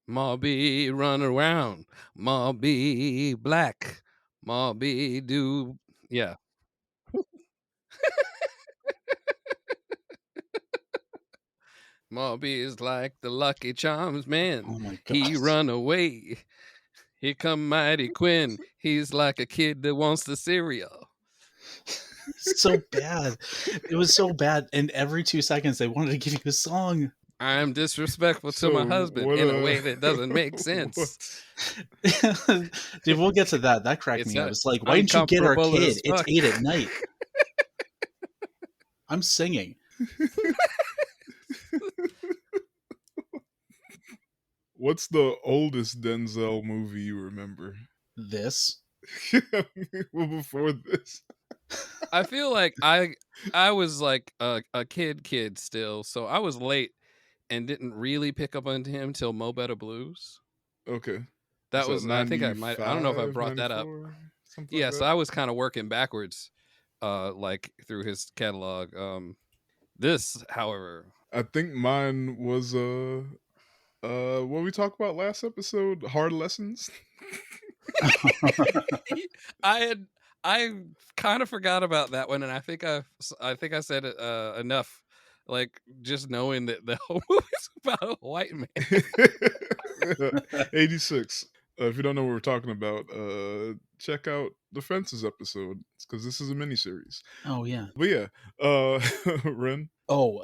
Mobby run around. Mobby black. Mobby do. Yeah. Mobby is like the Lucky Charms man. Oh my He gosh. run away. Here come Mighty Quinn. He's like a kid that wants the cereal. So bad. It was so bad. And every 2 seconds they wanted to give you a song. I'm disrespectful to my So husband what in a way that doesn't make what sense. Dude, we'll get to that. That cracked It's me up. It's like, why didn't you get our uncomfortable kid? as It's fuck. 8 at night. I'm singing. What's the oldest Denzel movie you remember? This. Well, before this. I feel like I was like a kid still, so I was late and didn't really pick up on him till Mo Better Blues. Okay. That So was I think I might I don't know if I 95, brought that up. 94, something Yeah, like so that. I was kind of working backwards like through his catalog. This, however, I think mine was what we talked about last episode, Hard Lessons. I kind of forgot about that one, and I think I said it enough, like just knowing that the whole movie's about a white man. 86. If you don't know what we're talking about, check out the Fences episode because this is a miniseries. Oh yeah. But yeah, Ren. Oh,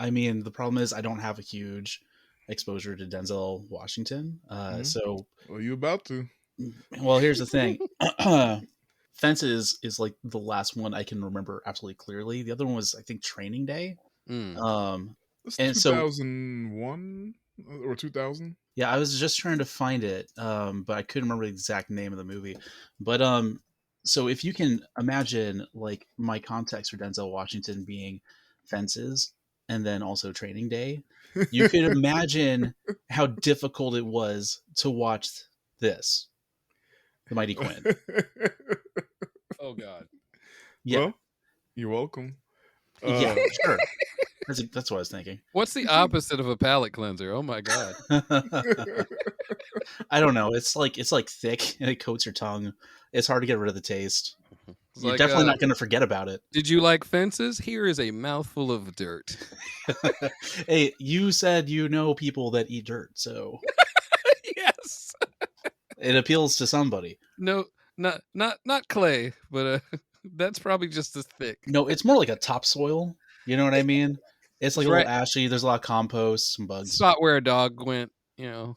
I mean, the problem is I don't have a huge exposure to Denzel Washington. So, Well, you about to? well, here's the thing. Fences is like the last one I can remember absolutely clearly. The other one was, I think, Training Day. Mm. It's And so, 2001 or 2000. yeah, I was just trying to find it, but I couldn't remember the exact name of the movie. But so if you can imagine, like, my context for Denzel Washington being Fences and then also Training Day, you could imagine how difficult it was to watch this, The Mighty Quinn. Oh God. Yeah, Well, you're welcome. yeah, sure. That's what I was thinking. What's the opposite of a palate cleanser? Oh my God. I don't know. It's like thick and it coats your tongue. It's hard to get rid of the taste. It's You're like, definitely not going to forget about it. did you like Fences? Here is a mouthful of dirt. Hey, you said you know people that eat dirt, so Yes. it appeals to somebody. No, not clay, but that's probably just as thick. No, it's more like a topsoil. You know what I mean? It's like It's a little right ashy. There's a lot of compost, some bugs. spot where a dog went. You know,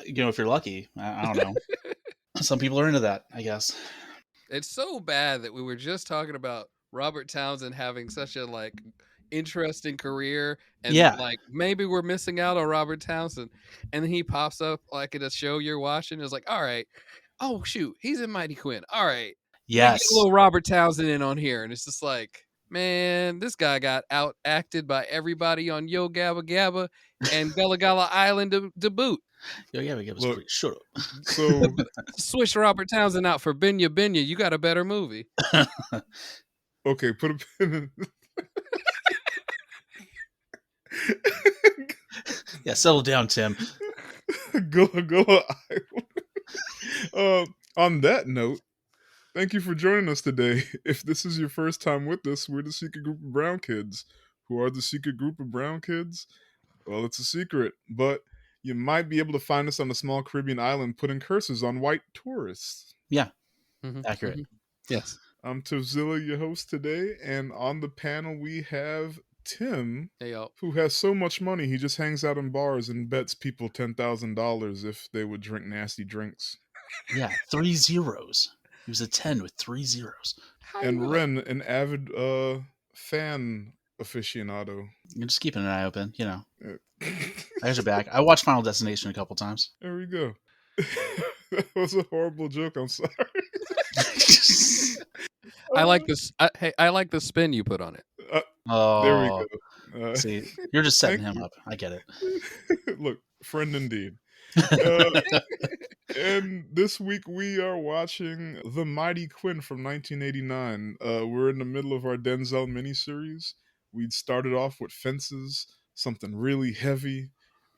If you're lucky, I don't know. Some people are into that, I guess. it's so bad that we were just talking about Robert Townsend having such a like interesting career, and Yeah. like maybe we're missing out on Robert Townsend, and then he pops up like in a show you're watching. It's like, all right, oh shoot, he's in Mighty Quinn. All right, let me get Yes. a little Robert Townsend in on here, and it's just like, man, this guy got out acted by everybody on Yo Gabba Gabba and Gullah Gullah Island to boot. Yo, yeah, we Look, shut So Switch Robert Townsend out for Binya Binya. You got a better movie. up. okay, put a pin in. Yeah, settle down, Tim. Go on that note, thank you for joining us today. If this is your first time with us, we're the secret group of brown kids. Who are the secret group of brown kids? Well, it's a secret, but you might be able to find us on a small Caribbean island putting curses on white tourists. Yeah, Mhm, accurate. mhm. Yes. I'm Tozilla, your host today, and on the panel we have Tim, Hey, y'all. who has so much money he just hangs out in bars and bets people $10,000 if they would drink nasty drinks. Yeah, 3 zeros. He was a 10 with 3 zeros. How you And gonna- Ren, an avid fan aficionado. You're just keeping an eye open, you know. Uh, I got your back. I watched Final Destination a couple times. There we go. That was a horrible joke. I'm sorry. I like this. I like the spin you put on it. Oh, There we go. See, you're just setting thank him you. up. I get it. Look, friend indeed. And this week we are watching The Mighty Quinn from 1989. We're in the middle of our Denzel miniseries. We'd started off with Fences, something really heavy,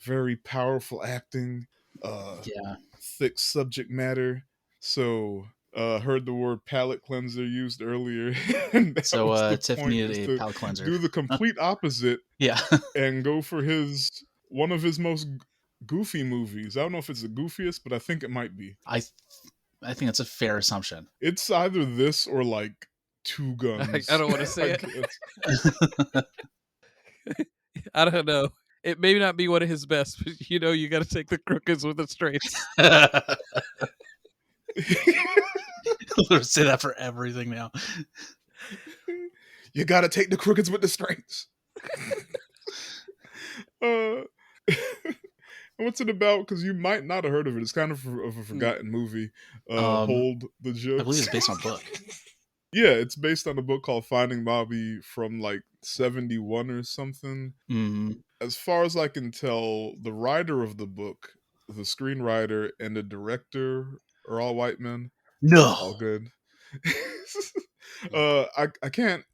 very powerful acting, Yeah. thick subject matter. So heard the word palate cleanser used earlier, and that So was the Tiff point, needed is a to palate cleanser. do the complete opposite Yeah. and go for one of his most goofy movies. I don't know if it's the goofiest, but I think it might be. I think that's a fair assumption. It's either this or like Two I Guns. don't want to say I it. guess. I don't know. It may not be one of his best, but you got to take the crookeds with the straights. We'll say that for everything now. You gotta take the crookeds with the straights. What's it about? Because you might not have heard of it. It's kind of a forgotten movie. Hold the Jokes. I believe it's based on a book. Yeah, it's based on a book called Finding Bobby from like 71 or something. Mm-hmm. As far as I can tell, the writer of the book, the screenwriter, and the director are all white men. No. All good. I can't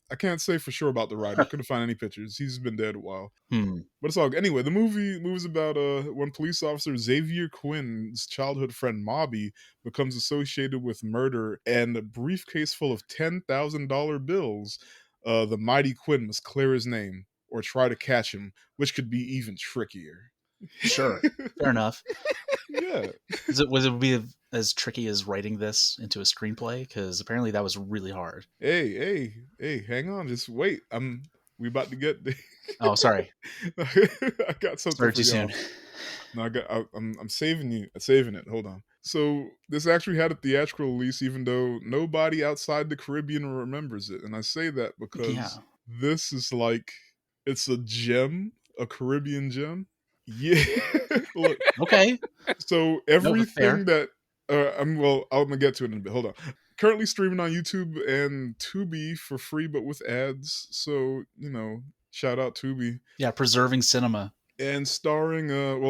say for sure about the writer. Couldn't find any pictures. He's been dead a while. But it's all good. Anyway, the movie's about when police officer Xavier Quinn's childhood friend Mobby becomes associated with murder and a briefcase full of $10,000 bills. The Mighty Quinn must clear his name or try to catch him, which could be even trickier. Sure, fair enough. Yeah. Was it be as tricky as writing this into a screenplay? Because apparently that was really hard. Hey, hang on, just wait. We about to get. Oh, sorry. I got something. Sorry, for too y'all. soon. No, I'm saving it. Hold on. So this actually had a theatrical release, even though nobody outside the Caribbean remembers it. And I say that because this is like, it's a gem, a Caribbean gem. Yeah. Look. Okay. So everything that I'm gonna get to it in a bit. Hold on. Currently streaming on YouTube and Tubi for free, but with ads. So shout out Tubi. Yeah, preserving cinema. And starring,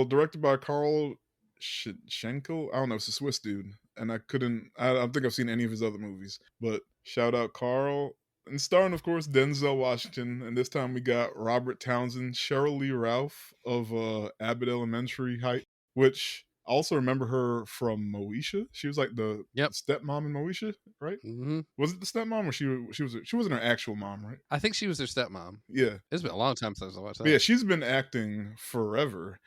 directed by Carl Schenkel. I don't know, it's a Swiss dude, and I don't think I've seen any of his other movies. But shout out Carl. And starring, of course, Denzel Washington, and this time we got Robert Townsend, Cheryl Lee Ralph of Abbott Elementary Heights, which I also remember her from Moesha. She was like the stepmom in Moesha, right? Mm-hmm. Was it the stepmom, or she wasn't her actual mom, right? I think she was their stepmom. Yeah, it's been a long time since I watched that. But yeah, she's been acting forever,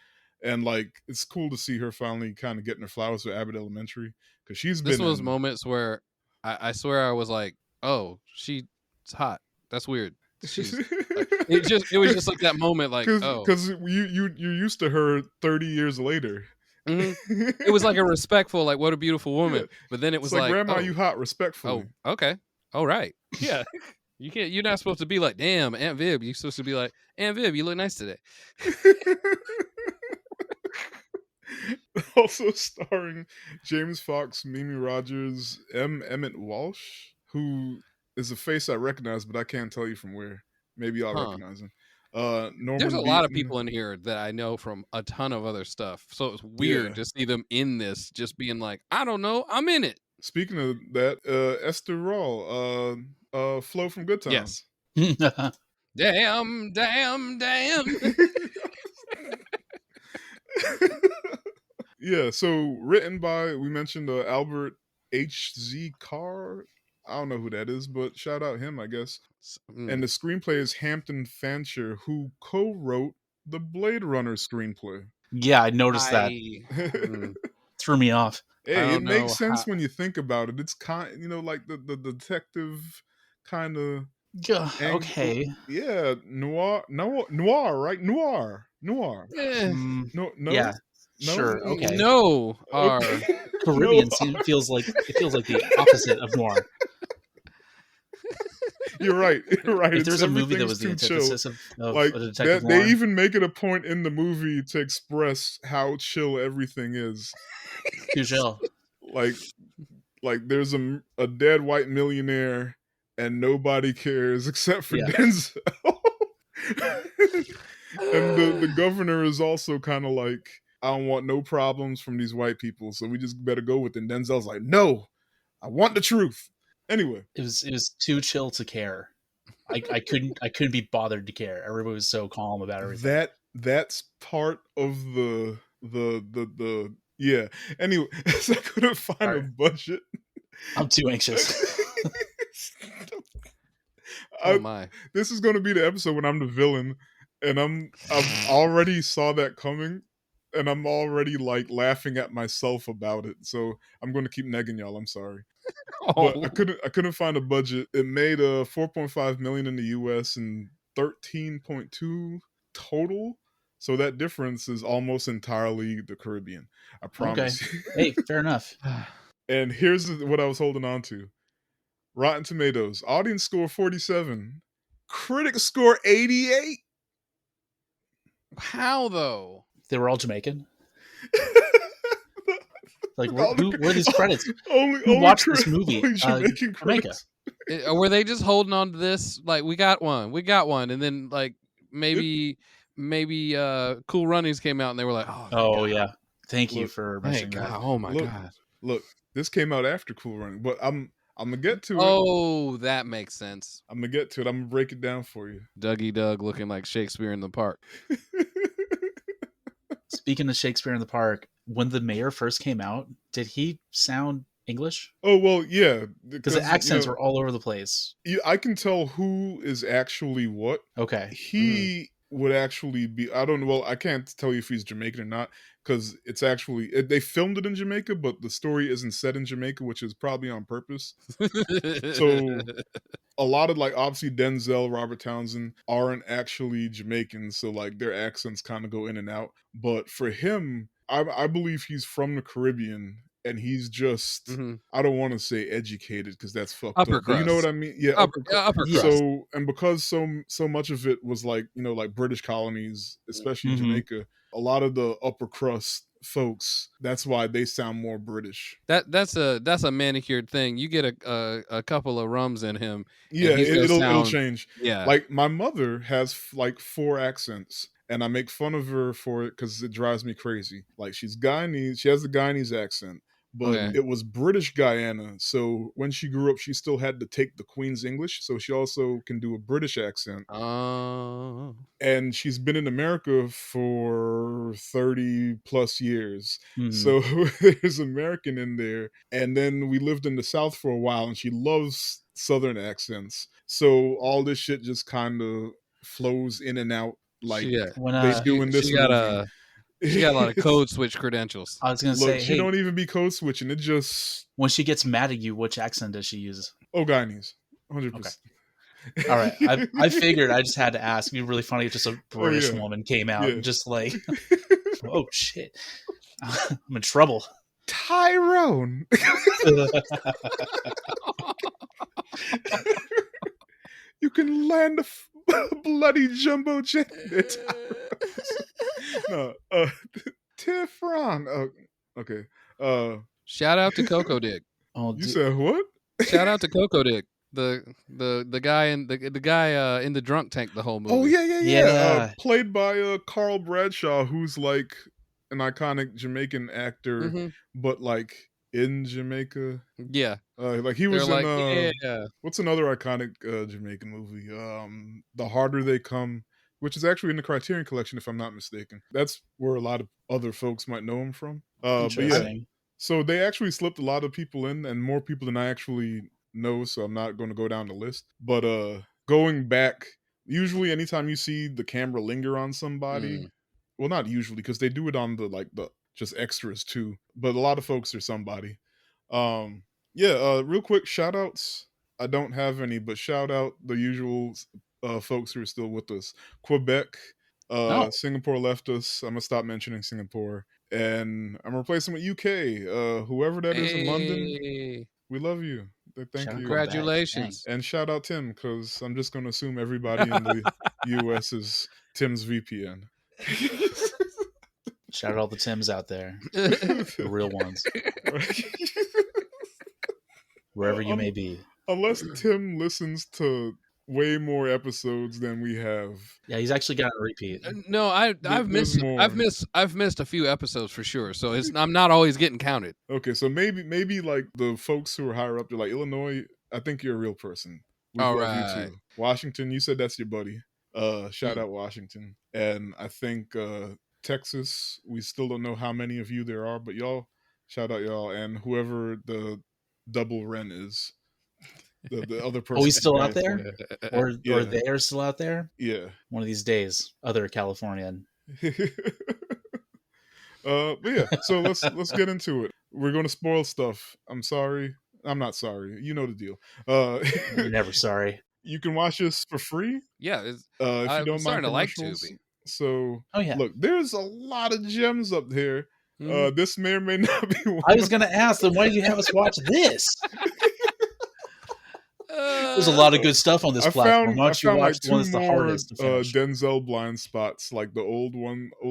and like it's cool to see her finally kind of getting her flowers with Abbott Elementary, because This was moments where I swear I was like, oh, she's hot. That's weird. She's like, it was just like that moment, like, because you're used to her 30 years later. Mm-hmm. It was like a respectful, like, what a beautiful woman. Yeah. But then it was like, Grandma, you hot, respectfully. Oh, okay. All right. Yeah. You're not supposed to be like, damn, Aunt Viv. You're supposed to be like, Aunt Viv, you look nice today. Also starring James Fox, Mimi Rogers, Emmett Walsh, who is a face I recognize, but I can't tell you from where. Maybe I'll recognize him. Norman There's a Beaton. lot of people in here that I know from a ton of other stuff, so it's weird to see them in this, just being like, I don't know, I'm in it. Speaking of that, Esther Rawl, Flo from Good Times. Yes. Damn. Yeah, so written by, we mentioned Albert H.Z. Carr. I don't know who that is, but shout out him, I guess. And the screenplay is Hampton Fancher, who co-wrote the Blade Runner screenplay. Yeah, I noticed that. Threw me off. Hey, it makes sense when you think about it. It's kind, like the detective kind of. Okay. Yeah, noir, right? Noir. No. Yeah. Sure. Okay. No. Caribbean feels like the opposite of noir. You're right. If there's a movie that was the antithesis of like a detective noir, they even make it a point in the movie to express how chill everything is. Too chill. Like there's a dead white millionaire and nobody cares except for Denzel. And the governor is also kind of like, I don't want no problems from these white people, so we just better go with it. And Denzel's like, no, I want the truth. Anyway, it was too chill to care. I couldn't be bothered to care. Everybody was so calm about everything. That that's part of the yeah. Anyway, so I couldn't find a budget. I'm too anxious. Oh my! This is going to be the episode when I'm the villain, and I've already saw that coming, and I'm already like laughing at myself about it. So I'm going to keep negging y'all. I'm sorry, but I couldn't find a budget. It made 4.5 million in the U.S. and 13.2 total. So that difference is almost entirely the Caribbean. I promise. Okay. Hey, fair enough. And here's what I was holding on to. Rotten Tomatoes, audience score 47, critic score 88. How though? They were all Jamaican. Like, who were these credits? Who watched this movie? Jamaican Jamaica. Were they just holding on to this? Like, we got one, and then like maybe Cool Runnings came out and they were like, oh yeah, thank you for mentioning that. Oh my god! Look, this came out after Cool Runnings, but I'm gonna get to it. Oh, that makes sense. I'm gonna get to it. I'm gonna break it down for you. Dougie Doug looking like Shakespeare in the Park. Speaking of Shakespeare in the Park, when the mayor first came out, did he sound English? Oh well, yeah, because the accents were all over the place. I can tell who is actually what. Okay, he would actually be. I don't know. Well, I can't tell you if he's Jamaican or not because it's actually they filmed it in Jamaica, but the story isn't set in Jamaica, which is probably on purpose. So a lot of like obviously Denzel, Robert Townsend aren't actually Jamaican, so like their accents kind of go in and out. But for him, I believe he's from the Caribbean. And he's just, I don't want to say educated because that's fucked up. But you know what I mean? Yeah, upper crust. So, and because so much of it was like, you know, like British colonies, especially Jamaica, a lot of the upper crust folks, that's why they sound more British. That's a manicured thing. You get a couple of rums in him. Yeah, it'll change. Yeah. Like my mother has like 4 accents. And I make fun of her for it because it drives me crazy. Like she's Guyanese, she has the Guyanese accent, but it was British Guyana. So when she grew up, she still had to take the Queen's English. So she also can do a British accent. Oh. And she's been in America for 30 plus years. So there's American in there. And then we lived in the South for a while and she loves Southern accents. So all this shit just kind of flows in and out. Like they do in this movie. She got a lot of code switch credentials. I was gonna say, she don't even be code switching. It just when she gets mad at you, which accent does she use? Oh, Guyanese, 100%. Okay. All right, I figured I just had to ask. It'd be really funny if just a British woman came out and just like, oh shit, I'm in trouble. Tyrone. You can land a bloody jumbo jet. No, Tifron. Oh, okay. Shout out to Coco Dick. Oh, you said what? Shout out to Coco Dick, the guy in the guy in the drunk tank the whole movie. Oh yeah. Played by Carl Bradshaw, who's like an iconic Jamaican actor, but like in Jamaica. Yeah. Like he was in what's another iconic Jamaican movie? The Harder They Come, which is actually in the Criterion Collection if I'm not mistaken. That's where a lot of other folks might know him from. But yeah. So they actually slipped a lot of people in and more people than I actually know, so I'm not going to go down the list. But going back, usually anytime you see the camera linger on somebody, well not usually because they do it on the just extras too, but a lot of folks are somebody. Real quick shout outs. I don't have any, but shout out the usual folks who are still with us. Quebec, Singapore left us. I'm gonna stop mentioning Singapore, and I'm replacing with UK. Whoever that is in London, we love you. Thank you. Congratulations. And shout out Tim, because I'm just gonna assume everybody in the US is Tim's VPN. Shout out all the Tims out there. The real ones. Wherever you may be. Unless Tim listens to way more episodes than we have. Yeah, he's actually got a repeat. No, I've missed a few episodes for sure. So I'm not always getting counted. Okay, so maybe like the folks who are higher up, they're like, Illinois, I think you're a real person. We love you too. Washington, you said that's your buddy. Shout out Washington. And I think Texas, we still don't know how many of you there are, but y'all, shout out y'all, and whoever the double Ren is. The other person. Oh, he's still out there? Or Yeah. they are still out there? Yeah. One of these days, other Californian. But yeah, so let's get into it. We're going to spoil stuff. I'm sorry. I'm not sorry. You know the deal. You're never sorry. You can watch this for free. Yeah, if you don't mind commercials. So, look, there's a lot of gems up there. This may or may not be one. I was going to ask them, why did you have us watch this? There's a lot of good stuff on this platform. Why don't you watch the one that's the hardest to finish? Denzel blind spots, like the old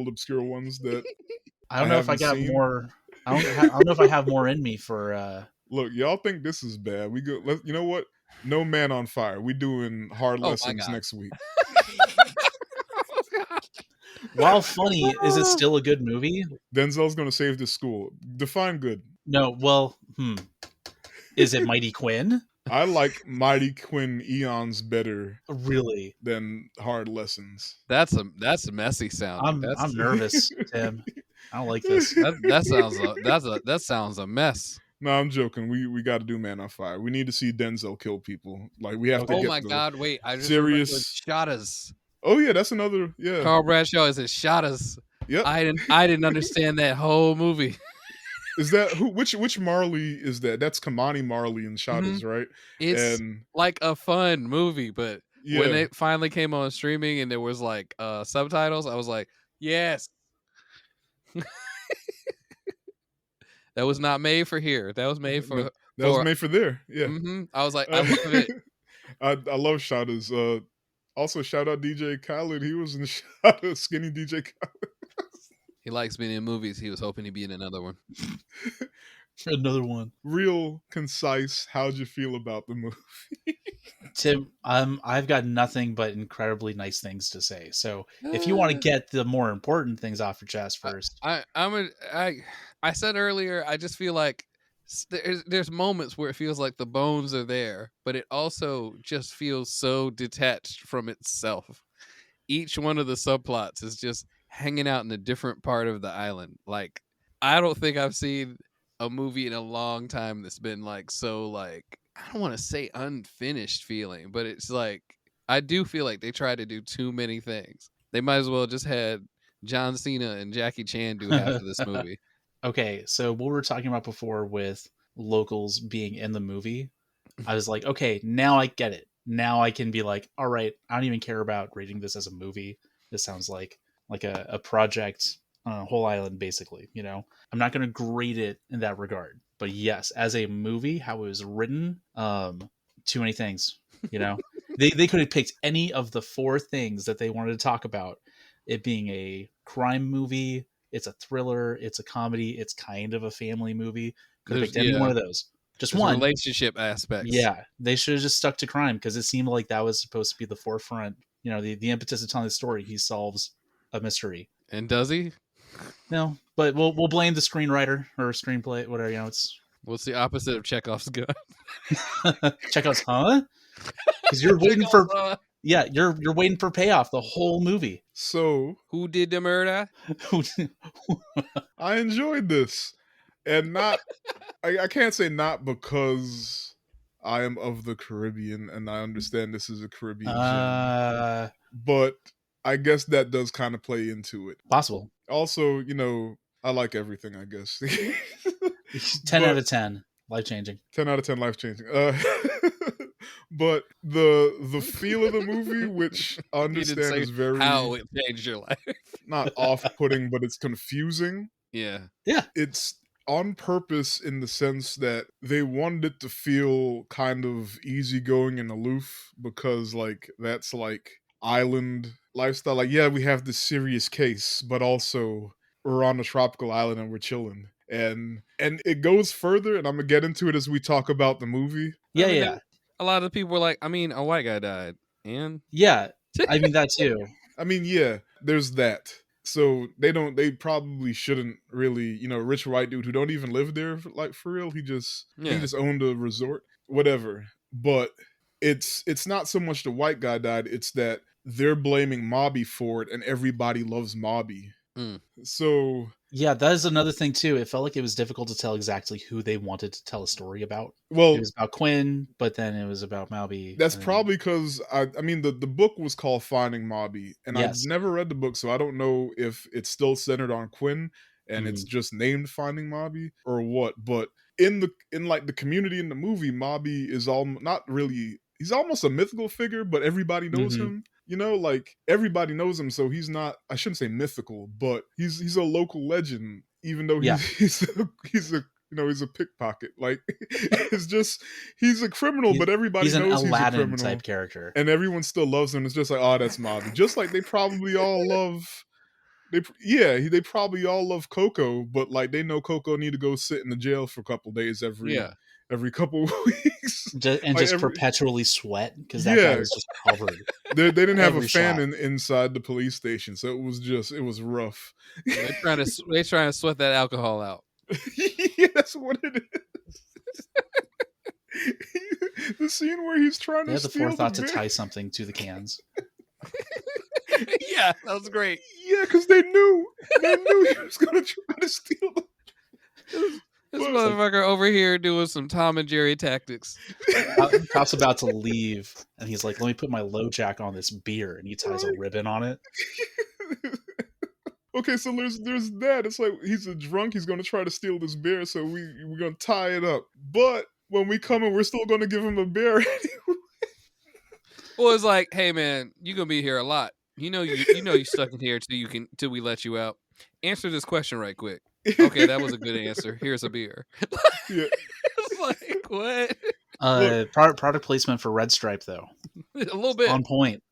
obscure ones that I don't know if I got more. I don't know if I have more in me for. Look, y'all think this is bad? We go. You know what? No Man on Fire. We doing hard lessons next week. While funny, is it still a good movie? Denzel's going to save the school. Define good. No, well, is it Mighty Quinn? I like Mighty Quinn eons better, really, than Hard Lessons. That's a messy sound. I'm nervous, Tim. I don't like this. That sounds a mess. No, I'm joking. We got to do Man on Fire. We need to see Denzel kill people. Like we have to. Oh get my God! Wait, I just serious Shadas. Oh yeah, that's another. Yeah, Carl Bradshaw is at Shadas. Yep. I didn't understand that whole movie. Is that which Marley is that? That's Kamani Marley and Shadas, right? It's like a fun movie, but when it finally came on streaming and there was like subtitles, I was like, yes. That was not made for here. That was made for. That was made for there. Yeah. I was like, I love it. I love Shadas. Also, shout out DJ Khaled. He was in Shadas. Skinny DJ Khaled. He likes being in movies. He was hoping to be in another one. Another one. Real concise. How'd you feel about the movie? Tim, I've got nothing but incredibly nice things to say. So if you want to get the more important things off your chest first. I said earlier, I just feel like there's moments where it feels like the bones are there, but it also just feels so detached from itself. Each one of the subplots is just hanging out in a different part of the island. Like, I don't think I've seen a movie in a long time that's been like so like, I don't want to say unfinished feeling, but it's like I do feel like they try to do too many things. They might as well just had John Cena and Jackie Chan do half of this movie. Okay, so what we were talking about before with locals being in the movie, I was like, okay, now I get it. Now I can be like, all right, I don't even care about rating this as a movie. This sounds like a project on a whole island, basically. You know, I'm not going to grade it in that regard. But yes, as a movie, how it was written, too many things. You know, they could have picked any of the 4 things that they wanted to talk about. It being a crime movie, it's a thriller, it's a comedy, it's kind of a family movie. Could have picked any one of those. Just one. Relationship aspects. Yeah, they should have just stuck to crime because it seemed like that was supposed to be the forefront. You know, the impetus of telling the story. He solves a mystery. And does he? No, but we'll blame the screenwriter or screenplay, whatever. You know, it's what's the opposite of Chekhov's gun? Chekhov's, huh? Because you're waiting for you're waiting for payoff the whole movie. So who did the murder? I enjoyed this, and not I can't say not because I am of the Caribbean and I understand this is a Caribbean gem, but I guess that does kind of play into it. Possible. Also, you know, I like everything, I guess. 10 out of 10. Life-changing. 10 out of 10 life-changing. But the feel of the movie, which I understand is very... how it changed your life. Not off-putting, but it's confusing. Yeah. Yeah. It's on purpose in the sense that they wanted it to feel kind of easygoing and aloof because, like, that's, like, island lifestyle. Like, yeah, we have this serious case, but also we're on a tropical island and we're chilling. And it goes further, and I'm going to get into it as we talk about the movie. Yeah, yeah. A lot of the people were like, I mean, a white guy died. And? Yeah, I mean, that too. I mean, yeah, there's that. So they probably shouldn't really, you know, rich white dude who don't even live there, like, for real. He just owned a resort, whatever. But it's not so much the white guy died, it's that they're blaming Mobby for it, and everybody loves Mobby. So yeah, that is another thing too. It felt like it was difficult to tell exactly who they wanted to tell a story about. Well, it was about Quinn, but then it was about Mobby. That's probably because I mean the book was called Finding Mobby, and Yes. I've never read the book, so I don't know if it's still centered on Quinn and it's just named Finding Mobby or what. But in like the community in the movie, Mobby is not really. He's almost a mythical figure, but everybody knows him. You know, like everybody knows him, so he's not. I shouldn't say mythical, but he's a local legend. Even though he's a he's a pickpocket. Like it's just he's a criminal, but everybody knows he's a criminal type character, and everyone still loves him. It's just like, oh, that's Mobby. Just like they probably all love. They probably all love Coco, but like they know Coco need to go sit in the jail for a couple days every couple of weeks, and just perpetually sweat because that guy was just covered. They didn't have a fan inside the police station, so it was rough. They're trying to sweat that alcohol out. Yeah, that's what it is. The scene where he's trying to steal the forethought to tie something to the cans. Yeah, that was great. Yeah, because they knew he was gonna try to steal them. This motherfucker over here doing some Tom and Jerry tactics. Cop's about to leave, and he's like, "Let me put my low jack on this beer," and he ties a ribbon on it. Okay, so there's that. It's like he's a drunk. He's gonna try to steal this beer, so we're gonna tie it up. But when we come in, we're still gonna give him a beer anyway. Well, it's like, hey man, you're gonna be here a lot. You know you stuck in here till we let you out. Answer this question right quick. Okay, that was a good answer. Here's a beer. Yeah. It's like what? Product placement for Red Stripe though. A little bit on point.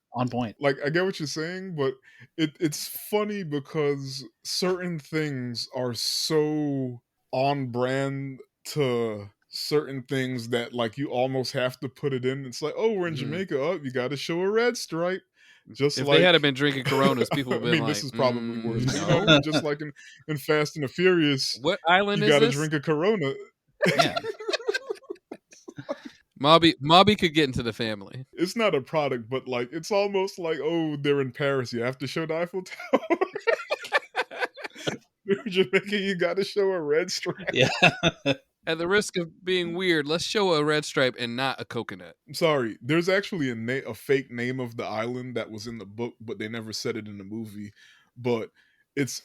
Like I get what you're saying, but it's funny because certain things are so on brand to certain things that like you almost have to put it in. It's like, oh, we're in Jamaica. Oh, you got to show a red stripe. Just if like, they had been drinking Coronas, people would have been this is probably worse. No. You know, just like in Fast and the Furious, what island you is got to this? drink a Corona. Yeah. Mobby could get into the family. It's not a product, but like it's almost like, oh, they're in Paris. You have to show the Eiffel Tower. They're Jamaican. You got to show a red stripe. Yeah. At the risk of being weird, let's show a red stripe and not a coconut. I'm sorry. There's actually a fake name of the island that was in the book, but they never said it in the movie. But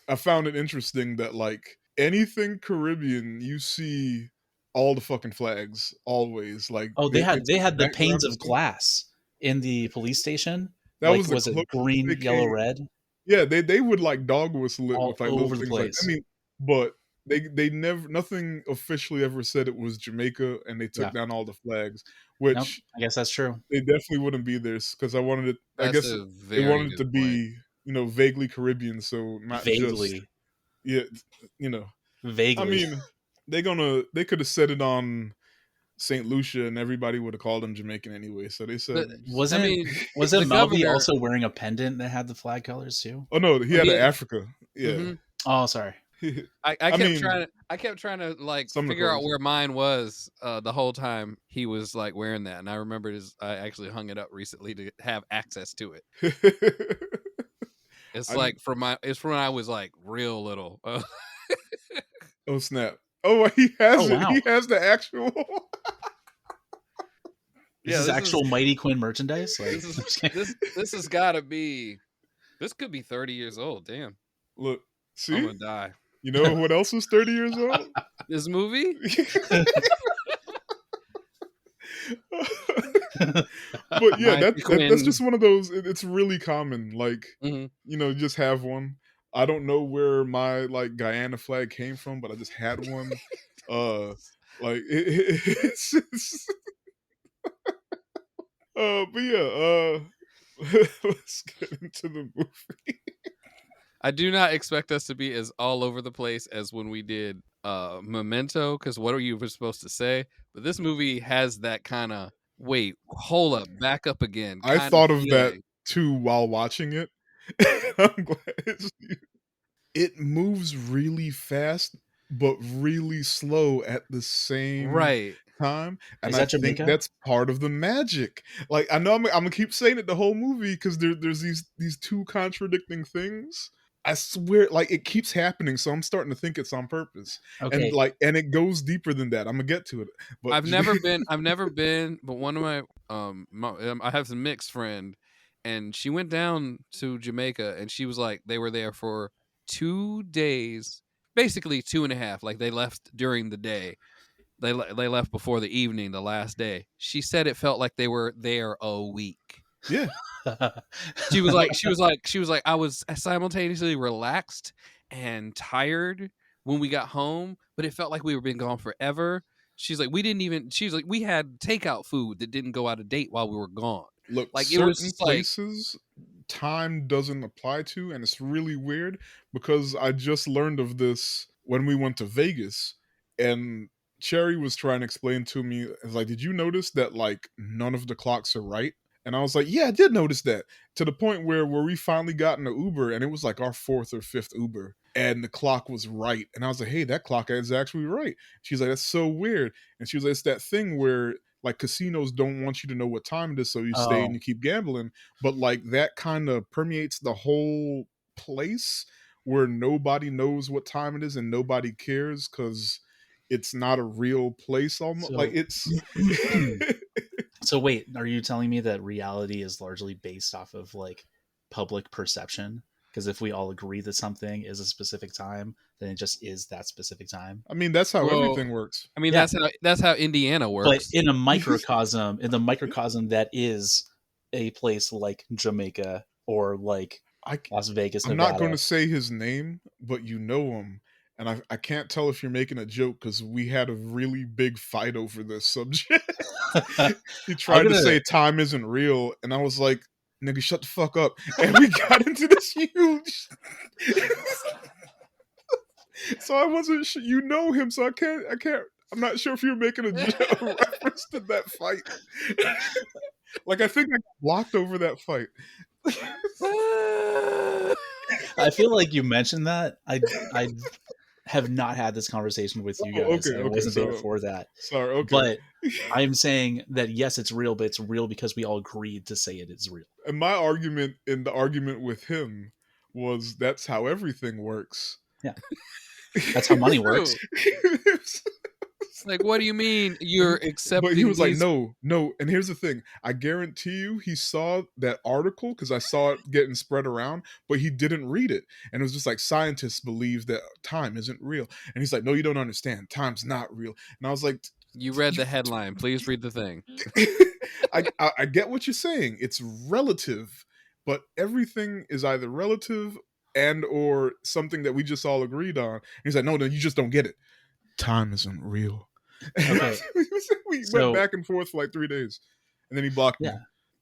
I found it interesting that like anything Caribbean, you see all the fucking flags always. Like they had the panes of glass in the police station. That like, was it green, yellow, red? Yeah, they would like dog whistle it all with like over little the things place. like, I mean, but they never, nothing officially ever said it was Jamaica, and they took down all the flags, which I guess that's true. They definitely wouldn't be there because I wanted it. That's I guess they wanted it to be, vaguely Caribbean, so not vaguely. Just vaguely. I mean, they could have said it on St. Lucia, and everybody would have called him Jamaican anyway. So they said, wasn't Mobby also wearing a pendant that had the flag colors too? Oh no, he had an Africa. Yeah. Mm-hmm. Oh, sorry. I kept trying to like figure out where mine was the whole time he was like wearing that, and I remembered I actually hung it up recently to have access to it. It's from when I was like real little. Oh snap! Oh, he has it. Wow. He has the actual. This is actual Mighty Quinn merchandise. Like this has got to be. This could be 30 years old. Damn. Look, see, I'm gonna die. You know what else is 30 years old? This movie? But yeah, that's just one of those. It's really common. Like, just have one. I don't know where my like Guyana flag came from, but I just had one. Like it's but yeah, let's get into the movie. I do not expect us to be as all over the place as when we did Memento, because what are you supposed to say? But this movie has that kind of, wait, hold up, back up again. I thought of that too while watching it. I'm glad it moves really fast, but really slow at the same time, and Is I that think Jamaica? that's part of the magic. Like, I know I'm gonna keep saying it the whole movie because there's these two contradicting things. I swear, like, it keeps happening, so I'm starting to think it's on purpose, and Okay. it goes deeper than that. I'm gonna get to it, but I've never been, but one of I have a mixed friend, and she went down to Jamaica, and she was like, they were there for 2 days, basically 2.5. Like they left during the day, they left before the evening, the last day. She said it felt like they were there a week. yeah, She was like, I was simultaneously relaxed and tired when we got home, but it felt like we were been gone forever. She's like, she's like, we had takeout food that didn't go out of date while we were gone. look, Like it was certain just like, places time doesn't apply to, and it's really weird because I just learned of this when we went to Vegas, and Cherry was trying to explain to me, it's like, did you notice that like none of the clocks are right? And I was like, yeah, I did notice that. To the point where we finally got in an Uber, and it was like our fourth or fifth Uber, and the clock was right. And I was like, hey, that clock is actually right. She's like, that's so weird. And she was like, it's that thing where like casinos don't want you to know what time it is, so you stay and Oh, you keep gambling. But like that kind of permeates the whole place where nobody knows what time it is and nobody cares because it's not a real place. Almost like so it's so wait, are you telling me that reality is largely based off of like public perception? Because if we all agree that something is a specific time, then it just is that specific time. I mean, that's how well, everything works. I mean, Yeah, that's how Indiana but works. in the microcosm that is a place like Jamaica or like I Las Vegas, I'm not going Nevada. to say his name, but you know him. And I can't tell if you're making a joke because we had a really big fight over this subject. I'm He tried to gonna say time isn't real, and I was like, nigga, shut the fuck up. And we got into this huge. So I wasn't sure. You know him, so I can't. I'm not sure if you're making a reference to that fight. Like, I think I got blocked over that fight. I feel like you mentioned that. I have not had this conversation with you Oh, guys. okay, I okay. wasn't there So, for that. sorry, okay. But I'm saying that yes, it's real, but it's real because we all agreed to say it is real. And my argument in the argument with him was that's how everything works. Yeah. That's how money True. works. Like, what do you mean you're accepting? But he was like, these- no. And here's the thing: I guarantee you, he saw that article because I saw it getting spread around, but he didn't read it, and it was just like scientists believe that time isn't real, and he's like, no, you don't understand. Time's not real. And I was like, You read the headline. Please read the thing. I get what you're saying. It's relative, but everything is either relative and or something that we just all agreed on. And he's like, no, you just don't get it. Time isn't real. Okay. We So- went back and forth for like 3 days, and then he blocked me. Yeah.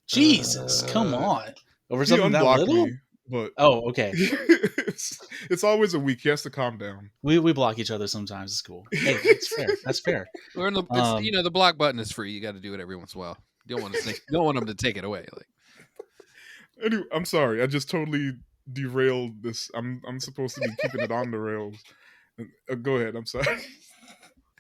Jesus, come on. Over He something that unblocked little? me, but Oh, okay. it's always a week. He has to calm down. We block each other sometimes. It's cool. Hey, that's fair. That's fair. We're in the, it's, the block button is free. You got to do it every once in a while. You don't want them to take it away. Like, Anyway, I'm sorry. I just totally derailed this. I'm supposed to be keeping it on the rails. Go ahead. I'm sorry.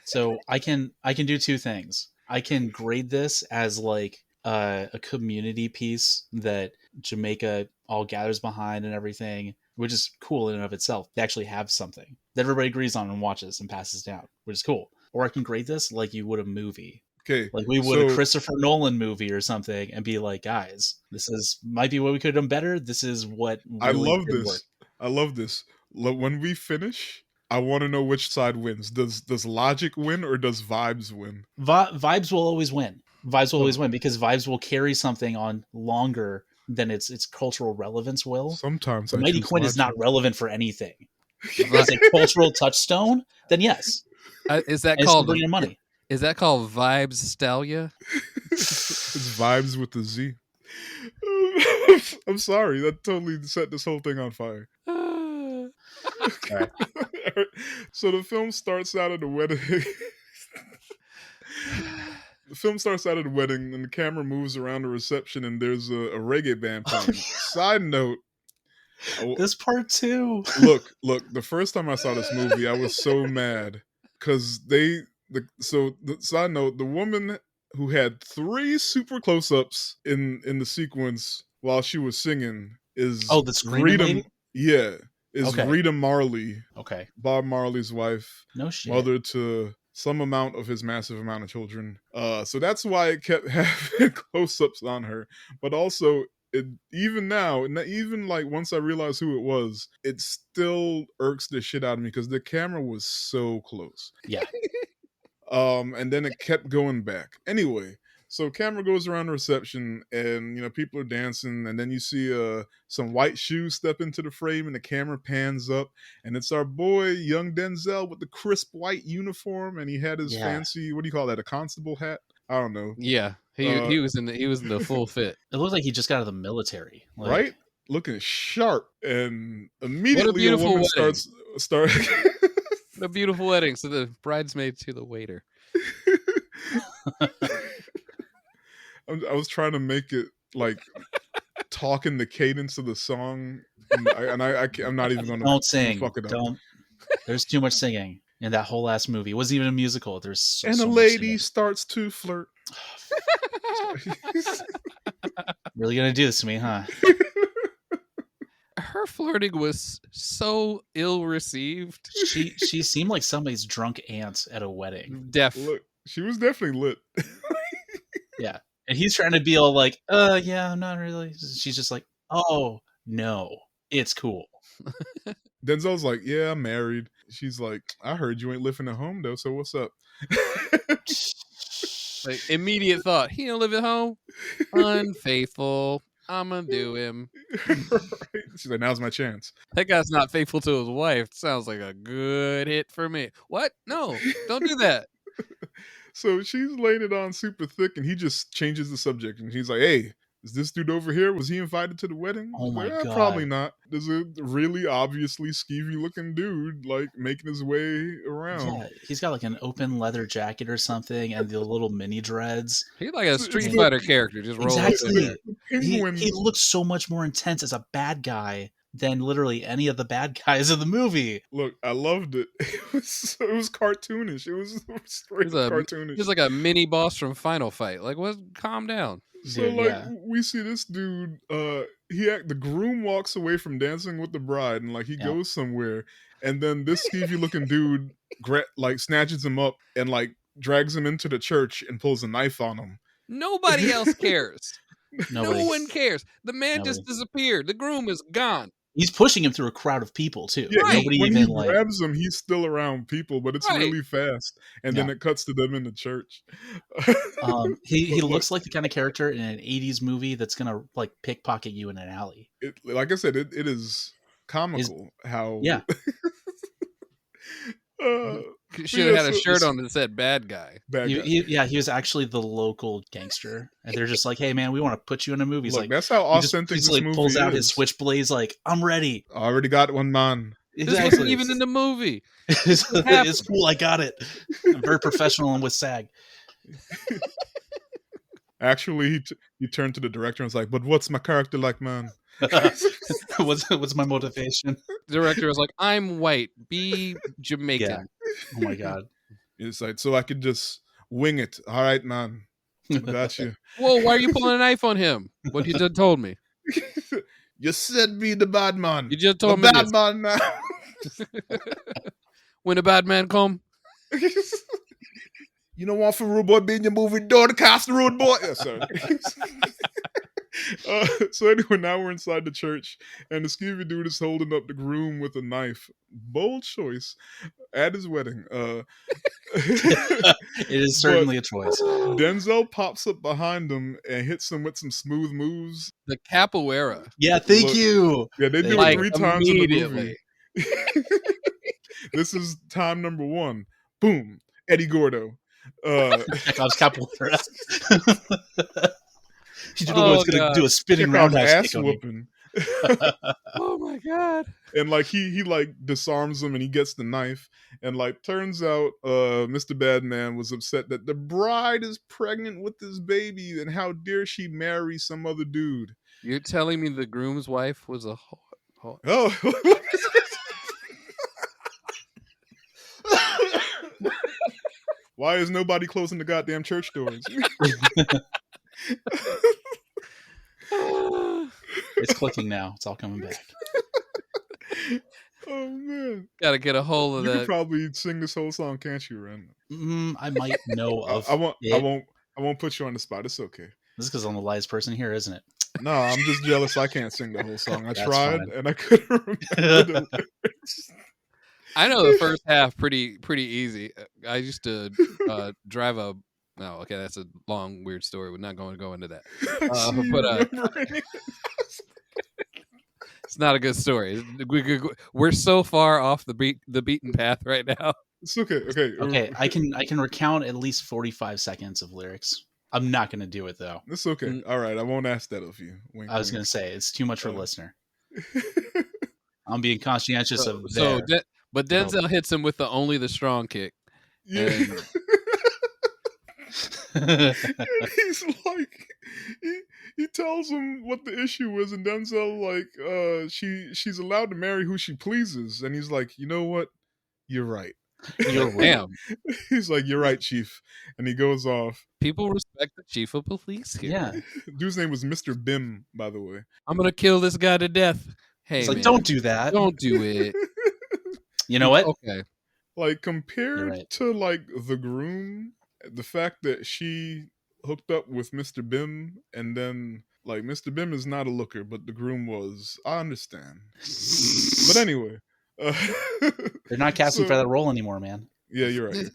So I can do two things. I can grade this as like a community piece that Jamaica all gathers behind and everything, which is cool in and of itself. They actually have something that everybody agrees on and watches and passes down, which is cool. Or I can grade this like you would a movie. Okay. Like we would a Christopher Nolan movie or something and be like, guys, this might be what we could have done better. This is what I really love did this. work. I love this. When we finish, I want to know which side wins. Does logic win or does vibes win? Vibes will always win. Vibes will always win because vibes will carry something on longer than its cultural relevance will. Sometimes So Mighty Quinn is not relevant for anything. If Right. it's a cultural touchstone, then yes. is that And it's called bringing money. Is that called Vibes Stalia? It's vibes with the Z. I'm sorry. That totally set this whole thing on fire. Right. So the film starts out at a wedding. The film starts out at a wedding, and the camera moves around the reception, and there's a reggae band playing. Side note. This part too. Look, the first time I saw this movie, I was so mad because they the side note, the woman who had 3 super close-ups in the sequence while she was singing is the screaming lady? Rita Okay. Marley, Okay. Bob Marley's wife, No shit. mother to some amount of his massive amount of children. So that's why it kept having close-ups on her. But also, even now, even like once I realized who it was, it still irks the shit out of me because the camera was so close. Yeah. And then it kept going back. Anyway, so camera goes around the reception, and people are dancing, and then you see some white shoes step into the frame, and the camera pans up, and it's our boy young Denzel with the crisp white uniform, and he had his fancy, what do you call that, a constable hat? I don't know. Yeah, he was in the full fit. It looked like he just got out of the military, right? Looking sharp, and immediately a woman starts. A beautiful wedding. So the bridesmaid to the waiter. I was trying to make it like talking the cadence of the song, and I'm not even going to. Don't sing. Fuck it up. Don't. There's too much singing in that whole last movie. It wasn't even a musical. There's so a lady starts to flirt. Really gonna do this to me, huh? Her flirting was so ill received. She seemed like somebody's drunk aunt at a wedding. Look, she was definitely lit. Yeah, and he's trying to be all like, yeah, not really. She's just like, oh no, it's cool. Denzel's like, yeah, I'm married. She's like, I heard you ain't living at home though, so what's up? Like, immediate thought, he don't live at home. Unfaithful. I'm gonna do him. Right. She's like, now's my chance. That guy's not faithful to his wife. Sounds like a good hit for me. What? No, don't do that. So she's laying it on super thick, and he just changes the subject, and he's like, hey, is this dude over here, was he invited to the wedding? Oh my God. Probably not. There's a really obviously skeevy looking dude like making his way around. Yeah, he's got like an open leather jacket or something and the little mini dreads. He's like a Street Fighter character, just rolling. Exactly. He looks so much more intense as a bad guy than literally any of the bad guys in the movie. Look, I loved it. It was cartoonish. It was straight cartoonish. He's like a mini boss from Final Fight. Like, what? Calm down. So we see this dude, the groom walks away from dancing with the bride, and like he goes somewhere, and then this skeevy looking dude like snatches him up and like drags him into the church and pulls a knife on him. Nobody else cares. No one cares. The man just disappeared. The groom is gone. He's pushing him through a crowd of people too. Yeah, nobody when even he grabs him, he's still around people, but it's really fast. And then it cuts to them in the church. He looks like the kind of character in an 80s movie that's gonna like pickpocket you in an alley. Like I said, it is comical how should have had a shirt on that said "bad guy." He was actually the local gangster, and they're just like, "Hey, man, we want to put you in a movie." He's Look, like, that's how authentic this movie pulls out is. his switchblades, like, "I'm ready. I already got one, man." Exactly. This wasn't even in the movie. It's cool. I got it. I'm very professional and with SAG. Actually, he turned to the director and was like, "But what's my character like, man?" What's my motivation? The director was like, "I'm white. Be Jamaican." Yeah. Oh my God. It's like, so I could just wing it. All right, man. I got you. Whoa, why are you pulling a knife on him? What you just told me. You said be the bad man. You just told me bad man now. When the bad man come. You don't want for rude boy being your movie, don't cast the rude boy. Yeah, sorry. So anyway, now we're inside the church, and the skeevy dude is holding up the groom with a knife. Bold choice at his wedding. It is certainly a choice. Denzel pops up behind him and hits him with some smooth moves. The capoeira. Yeah, thank you. Yeah, they do it 3 times in the movie. This is time number 1. Boom. Eddie Gordo. Chekhov's capoeira. He's going to do a spinning roundhouse ass whooping. Oh my God. And like he like disarms him and he gets the knife, and like turns out Mr. Badman was upset that the bride is pregnant with this baby, and how dare she marry some other dude. You're telling me the groom's wife was a whore? Oh. Why is nobody closing the goddamn church doors? It's clicking now. It's all coming back. Oh man, gotta get a hold of you that. could probably sing this whole song, can't you, Ren? I might know of. I won't put you on the spot. It's okay. This is because I'm the lightest person here, isn't it? No, I'm just jealous. I can't sing the whole song. I That's tried fine. and I couldn't remember the lyrics. I know the first half pretty easy. I used to drive a. No, okay, that's a long, weird story. We're not going to go into that. It's not a good story. We're so far off the beaten path right now. It's okay. Okay, I can recount at least 45 seconds of lyrics. I'm not going to do it though. It's okay. All right, I won't ask that of you. Wink, I was going to say it's too much for the listener. I'm being conscientious of that. But Denzel hits him with only the strong kick. Yeah. He's like, he tells him what the issue is, and Denzel like, she's allowed to marry who she pleases, and he's like, you know what, you're right. You're right. Damn. He's like, you're right, Chief, and he goes off. People respect the chief of police here. Yeah. Dude's name was Mr. Bim, by the way. I'm gonna kill this guy to death. Hey, it's like, man, don't do that. Don't do it. You know what? Okay. Like, compared to like The Groom, the fact that she hooked up with Mr. Bim, and then like Mr. Bim is not a looker, but The Groom was. I understand. But anyway, they're not casting for that role anymore, man. Yeah, you're right.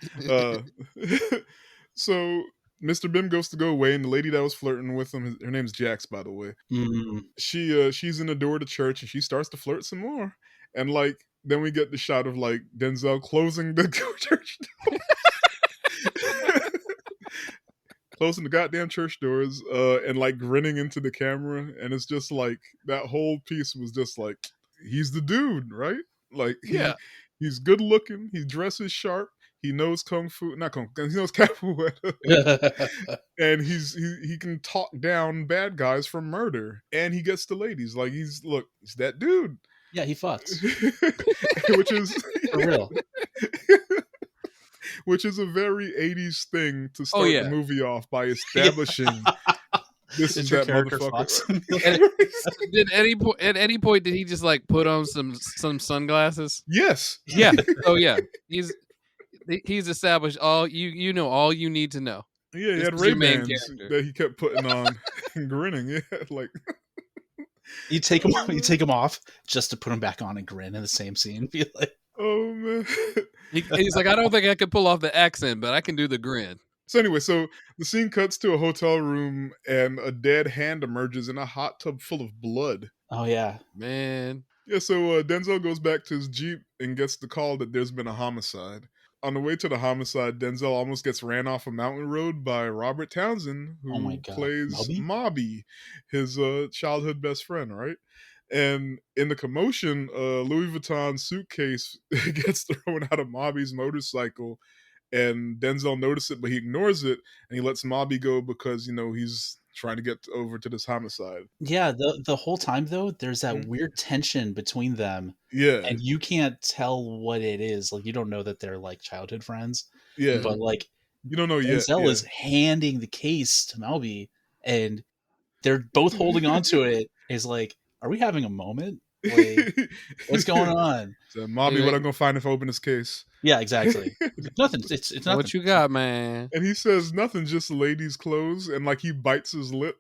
So Mr. Bim goes to go away, and the lady that was flirting with him, her name's Jax, by the way. Mm-hmm. She's in the door to church, and she starts to flirt some more, and like then we get the shot of like Denzel closing the church door. Closing the goddamn church doors, and like grinning into the camera, and it's just like that whole piece was just like, he's the dude, right? Like, he's good looking, he dresses sharp, he knows kung fu, not kung fu, he knows capoeira, and he can talk down bad guys from murder, and he gets the ladies. Like, he's that dude. Yeah, he fucks. Which is for real. Which is a very 80s thing to start the movie off by establishing this is that motherfucker. At any point did he just like put on some sunglasses? Yes. Yeah. Oh yeah. He's established all you know all you need to know. Yeah, he had Ray-Bans that he kept putting on and grinning. Yeah, like you take him off just to put him back on and grin in the same scene. Be like, oh man. He's like, I don't think I can pull off the accent, but I can do the grin. So anyway, so the scene cuts to a hotel room, and a dead hand emerges in a hot tub full of blood. Oh yeah, man. Yeah, so Denzel goes back to his Jeep and gets the call that there's been a homicide. On the way to the homicide, Denzel almost gets ran off a mountain road by Robert Townsend, who plays Mobby, his childhood best friend, right? And in the commotion, Louis Vuitton suitcase gets thrown out of Mobby's motorcycle, and Denzel notices it, but he ignores it, and he lets Mobby go because, you know, he's trying to get over to this homicide. Yeah, the whole time, though, there's that weird tension between them. Yeah. And you can't tell what it is. Like, you don't know that they're, like, childhood friends. Yeah. But, like, you don't know yet. Denzel is handing the case to Mobby, and they're both holding on to it. Is like, are we having a moment? Like, what's going on? So, Mobby, what I'm gonna find if I open this case? Yeah, exactly. Nothing. It's nothing. What you got, man? And he says nothing, just ladies' clothes, and like he bites his lip.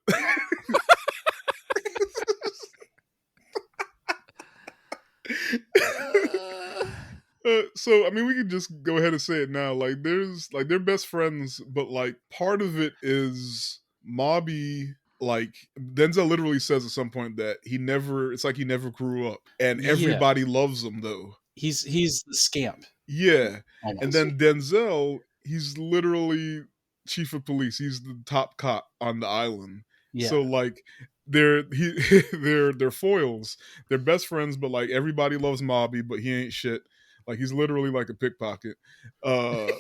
So I mean, we can just go ahead and say it now. Like, they're best friends, but like part of it is Mobby. Like, Denzel literally says at some point that he never grew up, and everybody loves him though. He's the scamp. Yeah. Almost. And then Denzel, he's literally chief of police. He's the top cop on the island. Yeah. So like they're foils. They're best friends, but like everybody loves Mobby, but he ain't shit. Like, he's literally like a pickpocket. And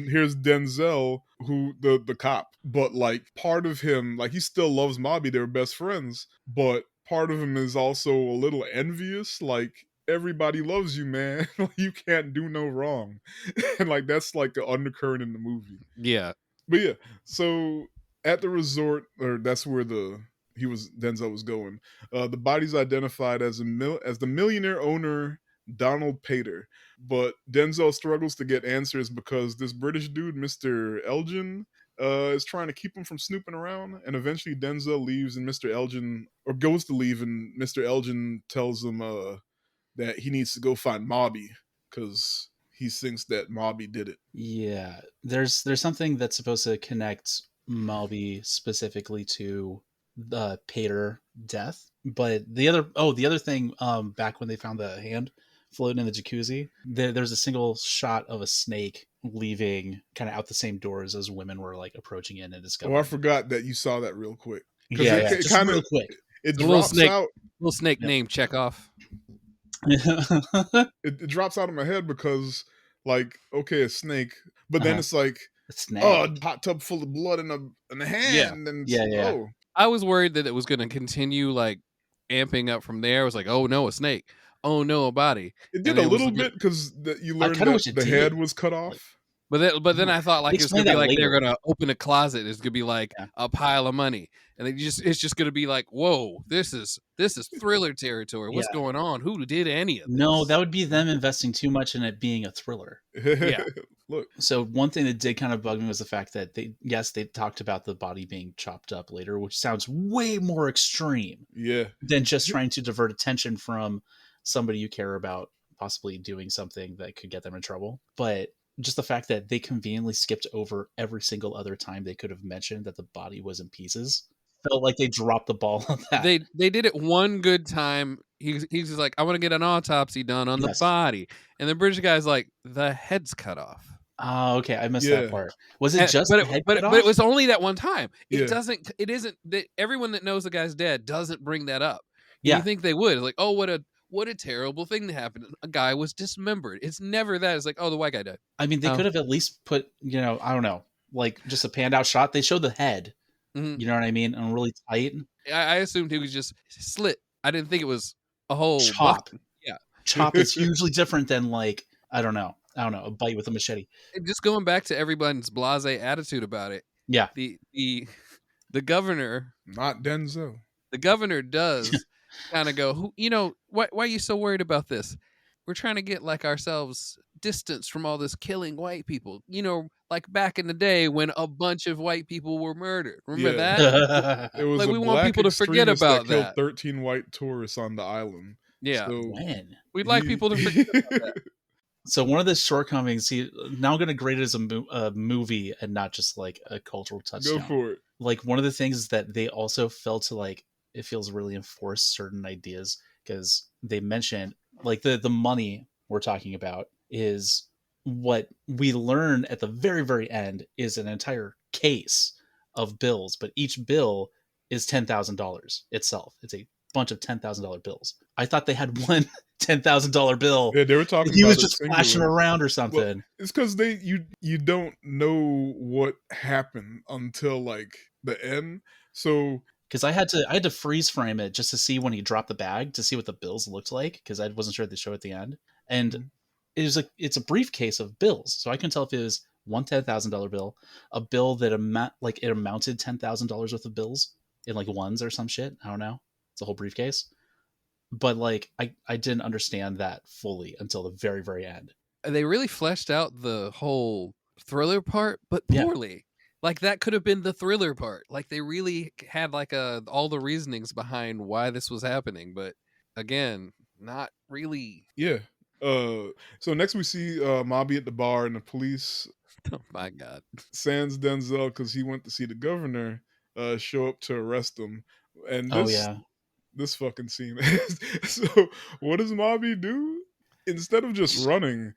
here's Denzel, who the cop, but like part of him, like, he still loves Mobby. They're best friends, but part of him is also a little envious. Like, everybody loves you, man. You can't do no wrong. And like that's like the undercurrent in the movie. Yeah. But yeah, so at the resort, or that's where Denzel was going. The body's identified as the millionaire owner Donald Pater, but Denzel struggles to get answers because this British dude, Mr. Elgin, is trying to keep him from snooping around. And eventually, Denzel leaves, and Mr. Elgin goes to leave, and Mr. Elgin tells him that he needs to go find Mobby because he thinks that Mobby did it. Yeah, there's something that's supposed to connect Malby specifically to the Pater death, but the other thing, back when they found the hand floating in the jacuzzi, there's a single shot of a snake leaving kind of out the same doors as women were like approaching in and discovering. Oh, I forgot that you saw that real quick. Yeah, it kind of real quick. It drops out. Little snake name Chekhov. It drops out of my head because, like, okay, a snake, but then it's like, a hot tub full of blood in a hand, and oh. I was worried that it was going to continue like amping up from there. I was like, oh no, a snake. Oh no, a body. It did a little bit because you learned that the head was cut off. But then I thought like it's gonna be like later. They're gonna open a closet. It's gonna be like a pile of money, and it's just gonna be like, whoa, this is thriller territory. What's going on? Who did any of this? No, that would be them investing too much in it being a thriller. Yeah. Look. So one thing that did kind of bug me was the fact that they talked about the body being chopped up later, which sounds way more extreme. Yeah. Than just trying to divert attention from somebody you care about possibly doing something that could get them in trouble. But just the fact that they conveniently skipped over every single other time they could have mentioned that the body was in pieces felt like they dropped the ball on that. They did it one good time. He's just like, I want to get an autopsy done on the body. And the British guy's like, the head's cut off. Oh, okay. I missed that part. Was it just but it was only that one time. It isn't everyone that knows the guy's dead doesn't bring that up. You think they would. It's like, oh, what a terrible thing that happened. A guy was dismembered. It's never that. It's like, oh, the white guy died. I mean, they could have at least put, I don't know, like just a panned out shot. They showed the head, you know what I mean? And really tight. I assumed he was just slit. I didn't think it was a whole chop. Yeah. Chop is hugely different than like, I don't know, a bite with a machete. And just going back to everyone's blasé attitude about it. Yeah. The governor. Not Denzel. The governor does kind of go, why are you so worried about this? We're trying to get like ourselves distance from all this killing white people. Like back in the day when a bunch of white people were murdered. Remember that? It was like we want people to forget about that. Killed 13 white tourists on the island. Yeah. So we'd like people to forget about that. So one of the shortcomings, now I'm going to grade it as a movie and not just like a cultural touchdown. Go for it. Like one of the things is that they also felt to like, it feels really enforced certain ideas because they mentioned like the money we're talking about is what we learn at the very, very end is an entire case of bills, but each bill is $10,000 itself. It's a bunch of $10,000 bills. I thought they had one $10,000 bill. Yeah, they were talking. He was just flashing around or something. Well, it's because you don't know what happened until like the end. So because I had to freeze frame it just to see when he dropped the bag to see what the bills looked like because I wasn't sure if they show at the end. And it was like it's a briefcase of bills, so I couldn't tell if it was one $10,000 bill, a bill that amounted $10,000 worth of bills in like ones or some shit. I don't know. It's a whole briefcase. But like I didn't understand that fully until the very, very end. They really fleshed out the whole thriller part, but poorly. Yeah. Like that could have been the thriller part. Like they really had like all the reasonings behind why this was happening, but again, not really. Yeah. So next we see Mobby at the bar and the police. Oh my God. Sans Denzel because he went to see the governor show up to arrest him. And this fucking scene. So what does Mobby do? Instead of just running,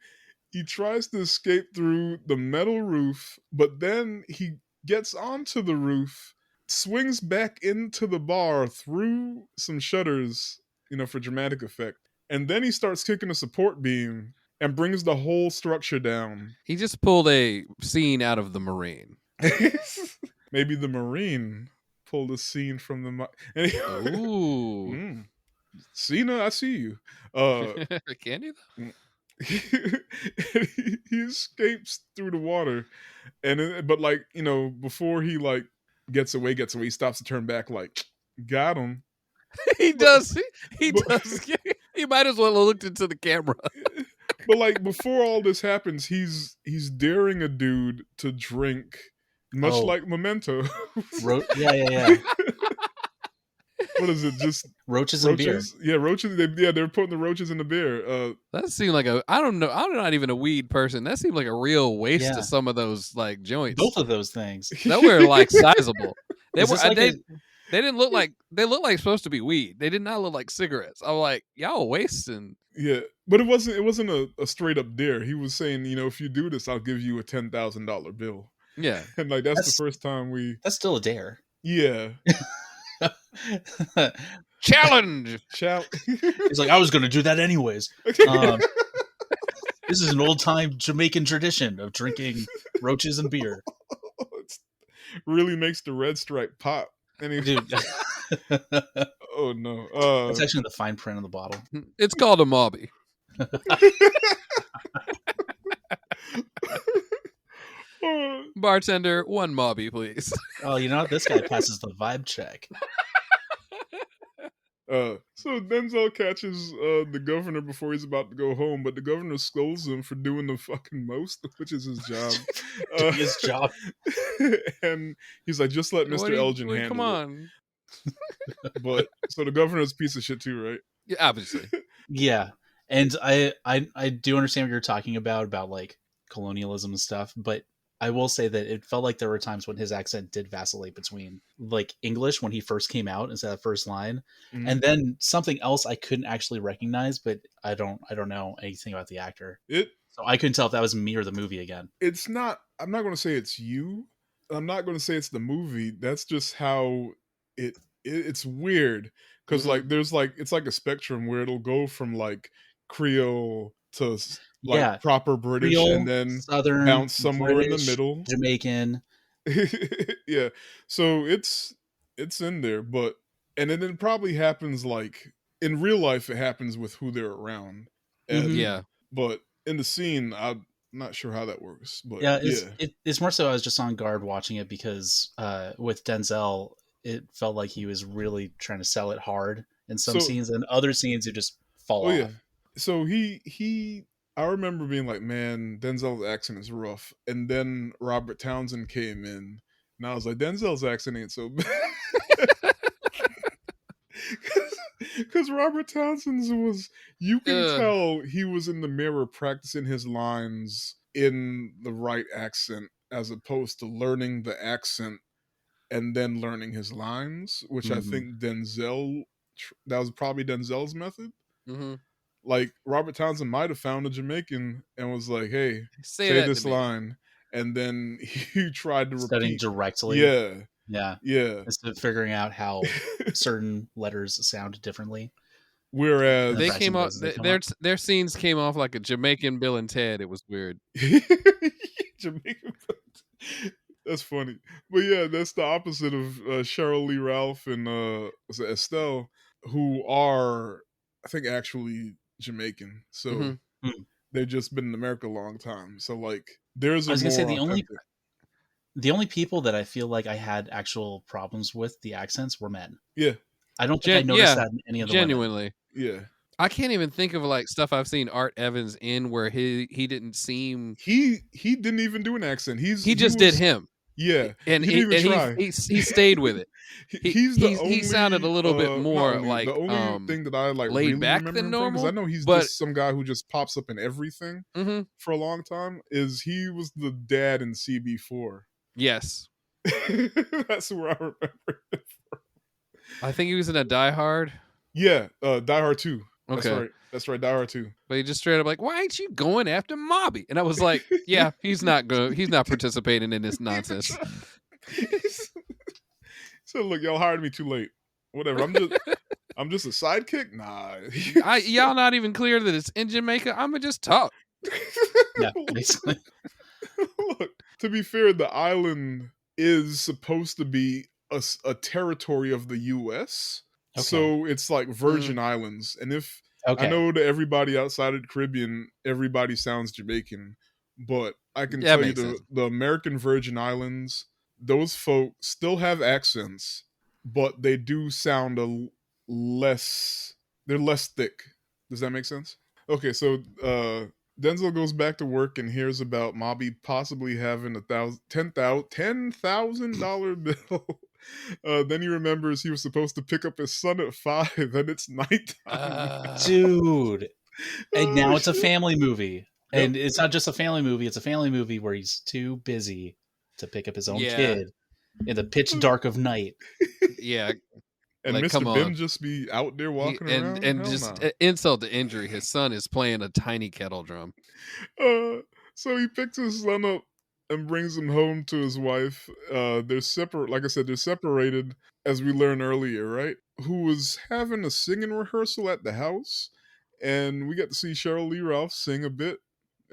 he tries to escape through the metal roof, but then he gets onto the roof, swings back into the bar through some shutters, for dramatic effect. And then he starts kicking a support beam and brings the whole structure down. He just pulled a scene out of The Marine. Maybe The Marine pulled a scene from the... Ooh. Cena, I see you. Can you? He escapes through the water, but like before he like gets away, he stops to turn back. Like, got him. He But- does. He but- does. He might as well have looked into the camera. But like before all this happens, he's daring a dude to drink, much like Memento. Yeah. What is it? Just Roaches and beer. Yeah, roaches. They're putting the roaches in the beer. That seemed like I don't know. I'm not even a weed person. That seemed like a real waste Yeah. of some of those like joints. Both of those things. That were like sizable. They Is were. this like They didn't look like they looked like supposed to be weed. They did not look like cigarettes. I'm like, y'all wasting. Yeah, but it wasn't a straight up dare. He was saying, if you do this, I'll give you a $10,000 bill. Yeah, and like that's the first time That's still a dare. Yeah. Challenge. He's like, I was going to do that anyways. This is an old time Jamaican tradition of drinking roaches and beer. It really makes the red stripe pop. Anyway. Dude. Oh no. It's actually the fine print on the bottle. It's called a mobby. Bartender, one mobby, please. Oh, you know what? This guy passes the vibe check. So Denzel catches the governor before he's about to go home, but the governor scolds him for doing the fucking most, which is his job. His job. And he's like, just let Mr. Elgin handle come on. it. But so the governor's a piece of shit too, right? Yeah, obviously. Yeah. And I do understand what you're talking about like colonialism and stuff, but I will say that it felt like there were times when his accent did vacillate between like English when he first came out instead of the first line, and then something else I couldn't actually recognize, but I don't know anything about the actor. So I couldn't tell if that was me or the movie again. It's not. I'm not going to say it's you. I'm not going to say it's the movie. That's just how it's weird because like there's like it's like a spectrum where it'll go from like Creole to like proper British Creole, and then Southern, bounce somewhere British, in the middle, Jamaican. Yeah, so it's in there, but and then it probably happens like in real life. It happens with who they're around, and Yeah. But in the scene, I'm not sure how that works. But it's more so I was just on guard watching it because with Denzel, it felt like he was really trying to sell it hard in some scenes, and other scenes it just fall off. Yeah. So I remember being like, man, Denzel's accent is rough. And then Robert Townsend came in, and I was like, Denzel's accent ain't so bad. Because Robert Townsend's was, you can tell he was in the mirror practicing his lines in the right accent as opposed to learning the accent and then learning his lines, which I think that was probably Denzel's method. Mm-hmm. Like Robert Townsend might have found a Jamaican and was like, "Hey, say this line," and then he tried to studying repeat directly. Yeah. Instead of figuring out how certain letters sound differently. Whereas they came off, their scenes came off like a Jamaican Bill and Ted. It was weird. Jamaican. That's funny, but yeah, that's the opposite of Cheryl Lee Ralph and Estelle, who are, I think, actually Jamaican. So they've just been in America a long time. So like, there's a. I was gonna say the only people that I feel like I had actual problems with the accents were men. Yeah, I don't think I noticed that in any of the genuinely. Women. Yeah. I can't even think of like stuff I've seen Art Evans in where he didn't seem he didn't even do an accent. He just did him. Yeah, and he stayed with it. He sounded a little bit more like the only thing that I like laid really back remember than normal. I know he's just some guy who just pops up in everything for a long time. Is he was the dad in CB4? Yes, that's where I remember it from. I think he was in a Die Hard. Yeah, Die Hard 2. Okay. That's right, Die Hard 2. But he just straight up like, why ain't you going after Mobby? And I was like, yeah, he's not participating in this nonsense. So look, y'all hired me too late. Whatever. I'm just a sidekick? Nah. Y'all not even clear that it's in Jamaica? I'ma just talk. Yeah, basically. Look, to be fair, the island is supposed to be a territory of the US. So it's like Virgin Islands. And if I know to everybody outside of the Caribbean, everybody sounds Jamaican, but I can tell you the American Virgin Islands, those folk still have accents, but they do sound they're less thick. Does that make sense? Okay, so Denzel goes back to work and hears about Mobby possibly having $10,000 bill. Then he remembers he was supposed to pick up his son at 5, and it's nighttime. Dude. And now it's a family movie. And it's not just a family movie, it's a family movie where he's too busy to pick up his own kid in the pitch dark of night. Yeah. And like, Mr. Ben just be out there walking around? And just insult to injury, his son is playing a tiny kettle drum. So he picks his son up and brings him home to his wife. They're separate. Like I said, they're separated, as we learned earlier, right? Who was having a singing rehearsal at the house. And we got to see Cheryl Lee Ralph sing a bit.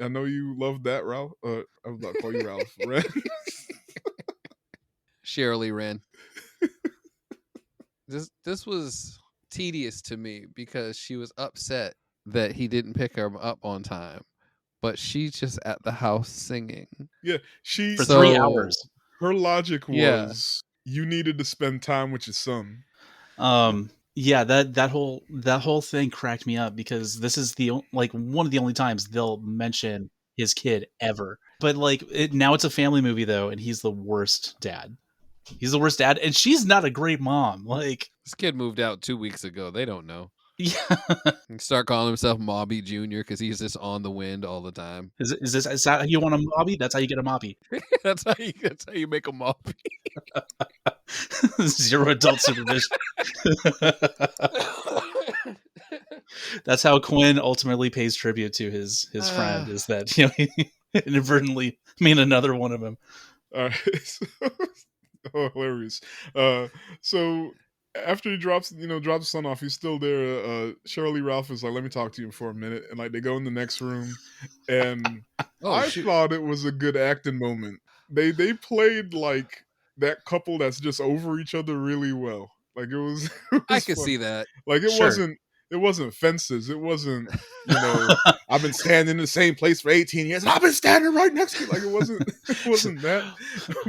I know you loved that, Ralph. I was about to call you Ralph. Ren. Cheryl Lee Wren. This was tedious to me because she was upset that he didn't pick her up on time, but she's just at the house singing. Yeah, for 3 hours. Her logic was you needed to spend time with your son. Yeah, that whole thing cracked me up because this is one of the only times they'll mention his kid ever. But now it's a family movie though, and he's the worst dad. He's the worst dad, and she's not a great mom. This kid moved out 2 weeks ago. They don't know. Yeah. He start calling himself Mobby Jr. because he's just on the wind all the time. Is that how you want a Mobby? That's how you get a Mobby. that's how you make a Mobby. 0 adult supervision. That's how Quinn ultimately pays tribute to his friend. Is that he inadvertently made another one of him. All right. Oh, hilarious. So after he drops the son off, he's still there. Cheryl Lee Ralph is like, let me talk to you for a minute. And they go in the next room. And I thought it was a good acting moment. They played that couple that's just over each other really well. It was I could see that. It wasn't Fences. It wasn't, I've been standing in the same place for 18 years. And I've been standing right next to you. It wasn't that.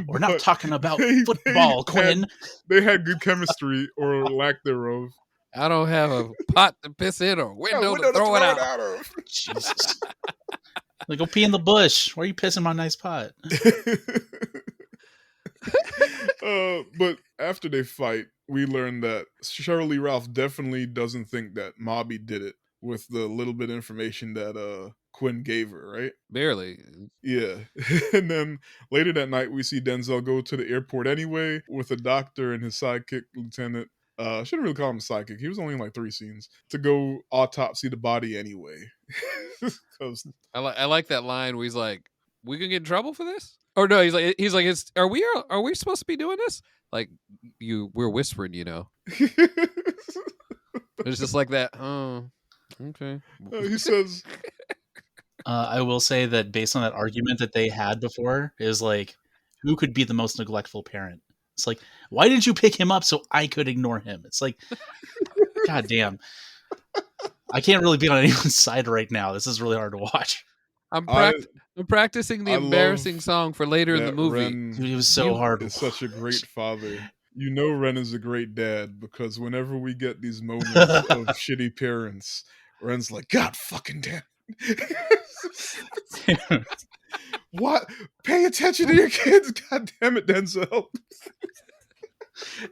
We're not talking about football, Quinn. They had good chemistry or lack thereof. I don't have a pot to piss in or window to throw it out of. Jesus. Go pee in the bush. Why are you pissing my nice pot? But after they fight, we learn that Cheryl Lee Ralph definitely doesn't think that Mobby did it with the little bit of information that Quinn gave her, right? Barely. Yeah. And then later that night, we see Denzel go to the airport anyway with a doctor and his sidekick, Lieutenant. I shouldn't really call him a sidekick. He was only in 3 scenes to go autopsy the body anyway. I like that line where he's like, "We gonna get in trouble for this?" Or no, he's like, are we supposed to be doing this? We're whispering, It's just like that. Oh, okay. He says, I will say that based on that argument that they had before, is who could be the most neglectful parent? It's why didn't you pick him up so I could ignore him? It's God damn. I can't really be on anyone's side right now. This is really hard to watch. I'm practicing the embarrassing song for later in the movie. Ren, Dude, it was so hard. He's such a great father. Ren is a great dad because whenever we get these moments of shitty parents, Ren's like, God fucking damn. What? Pay attention to your kids. God damn it, Denzel.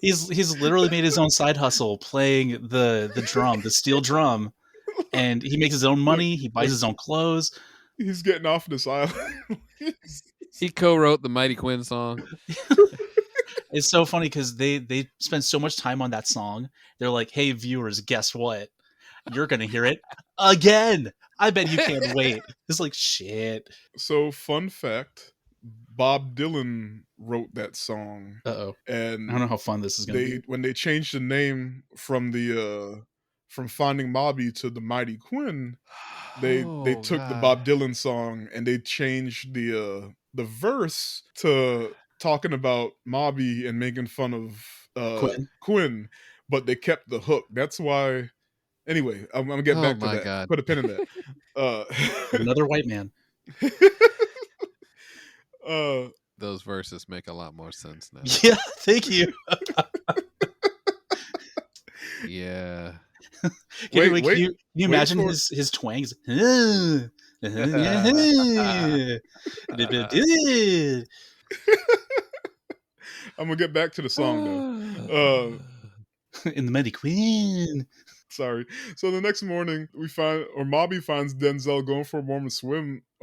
He's literally made his own side hustle playing the drum, the steel drum, and he makes his own money. He buys his own clothes. He's getting off this island. He co-wrote the Mighty Quinn song. It's so funny because they spend so much time on that song. They're like, hey, viewers, guess what? You're going to hear it again. I bet you can't wait. It's shit. So, fun fact, Bob Dylan wrote that song. Uh-oh. And I don't know how fun this is going to be. When they changed the name from Finding Mobby to the Mighty Quinn, they took the Bob Dylan song and they changed the verse to talking about Mobby and making fun of Quinn. but they kept the hook. That's why. Anyway, I'm gonna get back to that. God. Put a pin in that. Another white man. Those verses make a lot more sense now. Yeah, thank you. Yeah. Can you imagine his twangs? I'm gonna get back to the song though. In the Mighty Quinn. Sorry. So the next morning, Mobby finds Denzel going for a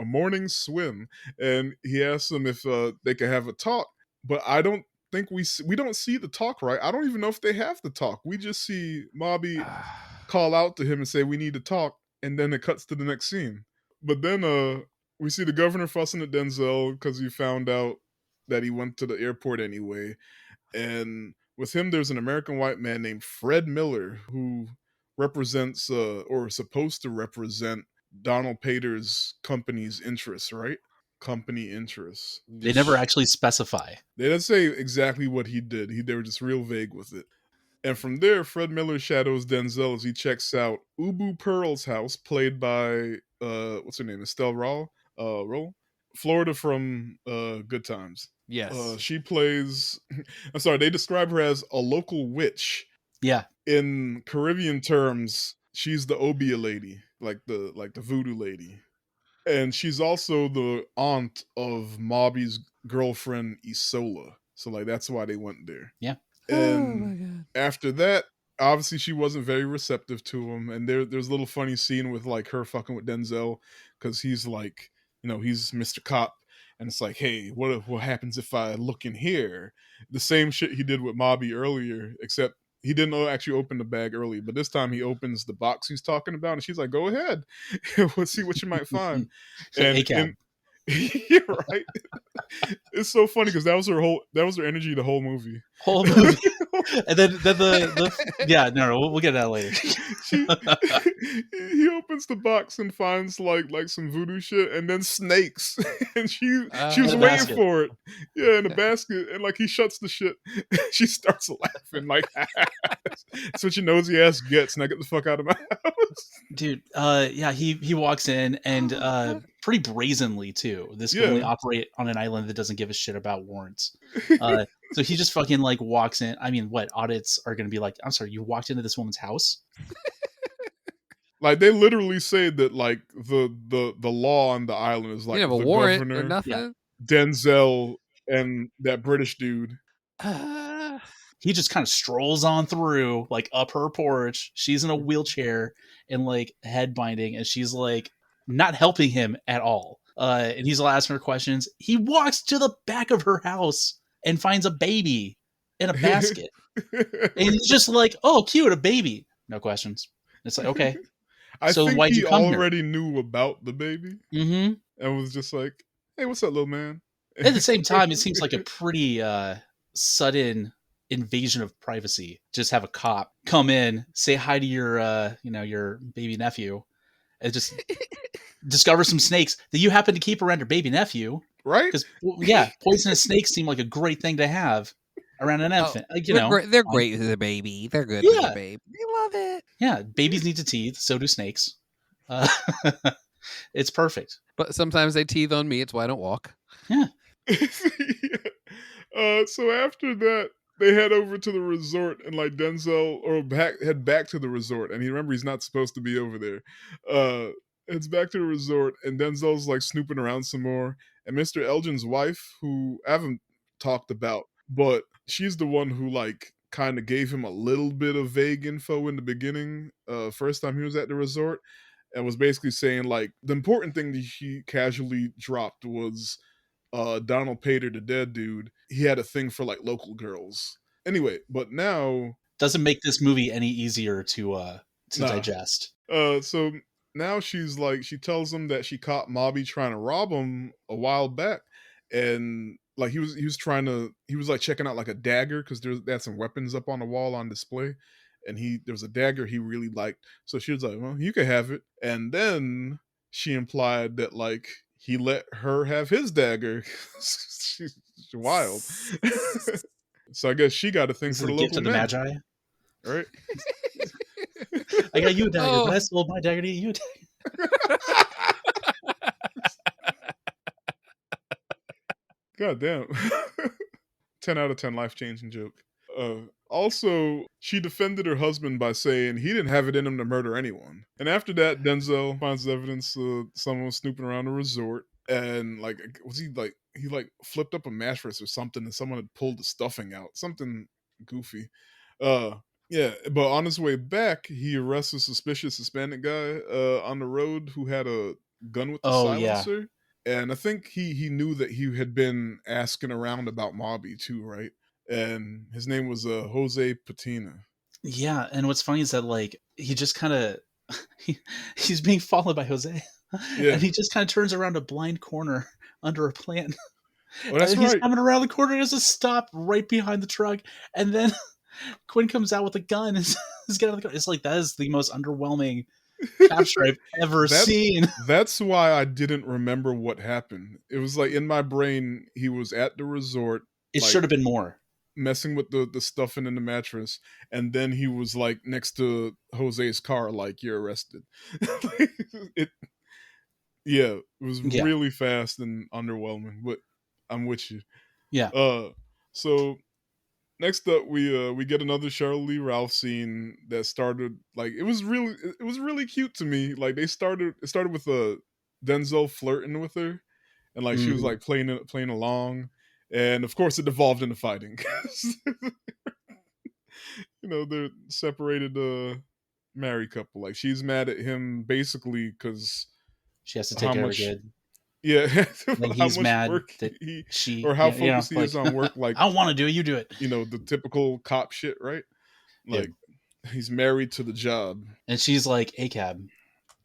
morning swim, and he asks him if they could have a talk. But I don't think we don't see the talk, right? I don't even know if they have the talk. We just see Mobby call out to him and say, "We need to talk," and then it cuts to the next scene. But then we see the governor fussing at Denzel because he found out that he went to the airport anyway, and with him, there's an American white man named Fred Miller who represents or is supposed to represent Donald Pater's company's interests, right? Company interests. They never actually specify. They didn't say exactly what he did. They were just real vague with it. And from there, Fred Miller shadows Denzel as he checks out Ubu Pearl's house, played by what's her name, Estelle Roll, Florida from Good Times. Yes. She plays. I'm sorry. They describe her as a local witch. Yeah. In Caribbean terms, she's the Obia lady, like the voodoo lady, and she's also the aunt of Mobby's girlfriend Isola. So like that's why they went there. Yeah. And after that, obviously she wasn't very receptive to him, and there's a little funny scene with like her fucking with Denzel because he's like, he's Mr. Cop. And it's like, hey, what happens if I look in here? The same shit he did with Mobby earlier, except he didn't actually open the bag early. But this time he opens the box he's talking about, and she's like, go ahead. We'll see what you might find. And yeah, right. It's so funny because that was her energy the whole movie. And then we'll get that later. He opens the box and finds like some voodoo shit, and then snakes, and she was waiting for it. Yeah, in a basket, and like he shuts the shit. She starts laughing like that's what your nosy ass gets. Now get the fuck out of my house, dude. He walks in and pretty brazenly too. This can only operate on an island that doesn't give a shit about warrants. So he just fucking like walks in. I mean, what audits are going to be like? I'm sorry, you walked into this woman's house. Like they literally say that like the law on the island is like you have a the warrant governor, or nothing. Denzel, and that British dude. He just kind of strolls on through, like up her porch. She's in a wheelchair and like head binding, and she's like not helping him at all. And he's asking her questions. He walks to the back of her house and finds a baby in a basket. And he's just like, oh, cute, a baby. No questions. It's like, okay. I think he already knew about the baby. Mm-hmm. And was just like, hey, what's up, little man? At the same time, it seems like a pretty sudden invasion of privacy. Just have a cop come in, say hi to your baby nephew, and just discover some snakes that you happen to keep around your baby nephew. Right? Because, poisonous snakes seem like a great thing to have around an infant. They're great with the baby. They're good with the baby. They love it. Yeah, babies need to teeth. So do snakes. It's perfect. But sometimes they teeth on me. It's why I don't walk. Yeah. So after that, they head over to the resort, and like Denzel head back to the resort, and he's not supposed to be over there. Heads back to the resort, and Denzel's like snooping around some more. And Mr. Elgin's wife, who I haven't talked about, but she's the one who like kind of gave him a little bit of vague info in the beginning, first time he was at the resort, and was basically saying like the important thing that he casually dropped was Donald Pater, the dead dude. He had a thing for like local girls. Anyway, but now doesn't make this movie any easier to digest. So now she's like, she tells him that she caught Mobby trying to rob him a while back, and like he was like checking out like a dagger because they had some weapons up on the wall on display, and there was a dagger he really liked. So she was like, well, you can have it. And then she implied that like he let her have his dagger. She's wild. So I guess she got a thing for the local gift of the Magi. right? I got you a dagger, but I sold my dagger to you a dagger. God damn. 10 out of 10 life-changing joke. Also, she defended her husband by saying he didn't have it in him to murder anyone. And after that, Denzel finds evidence someone was snooping around the resort, and he flipped up a mattress or something, and someone had pulled the stuffing out, something goofy. Yeah, but on his way back, he arrests a suspicious Hispanic guy on the road who had a gun with the silencer. And I think he knew that he had been asking around about Mobby too, right? And his name was Jose Patina. Yeah, and what's funny is that like he just kind of he's being followed by Jose, and he just kind of turns around a blind corner under a plant. Oh, that's and right. He's coming around the corner, and has to stop right behind the truck, and then Quinn comes out with a gun and is getting out of the car. It's like that is the most underwhelming capture I've ever seen. That's why I didn't remember what happened. It was like in my brain, he was at the resort. It should have been more. Messing with the stuffing in the mattress, and then he was like next to Jose's car, like, you're arrested. it was really fast and underwhelming, but I'm with you. Yeah. So next up, we get another Cheryl Lee Ralph scene that started like it was really cute to me. Like it started with Denzel flirting with her, and like she was like playing along, and of course it evolved into fighting. They're separated married couple. Like she's mad at him basically because she has to take care of her kid. Yeah, like he's mad that how focused he is on work. Like I don't want to do it, you do it. The typical cop shit, right? Like he's married to the job, and she's like a cab.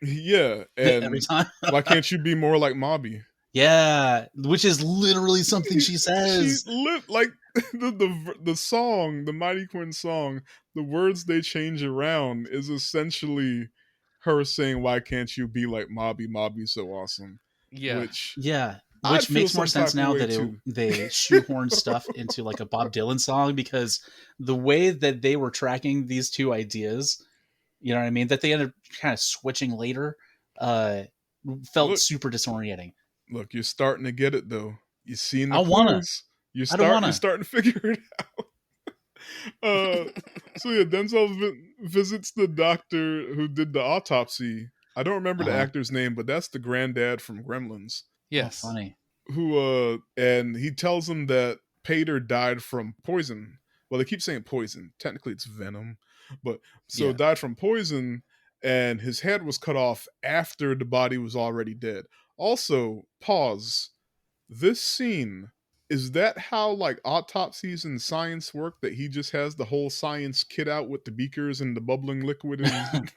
Yeah, and every time. Why can't you be more like Mobby? Yeah, which is literally something she says. Like the song, the Mighty Quinn song, the words they change around is essentially her saying, "Why can't you be like Mobby? Mobby's so awesome." Yeah, which makes more sense now that they shoehorn stuff into like a Bob Dylan song, because the way that they were tracking these two ideas, you know what I mean, that they ended up kind of switching later, felt super disorienting. Look, you're starting to get it though. You're seeing the clues. You're starting to figure it out. So yeah, Denzel visits the doctor who did the autopsy. I don't remember the actor's name, but that's the granddad from Gremlins. Yes. Oh, funny. Who and he tells him that Pater died from poison. Well, they keep saying poison. Technically it's venom. But died from poison, and his head was cut off after the body was already dead. Also, pause. This scene, is that how like autopsies and science work? That he just has the whole science kit out with the beakers and the bubbling liquid and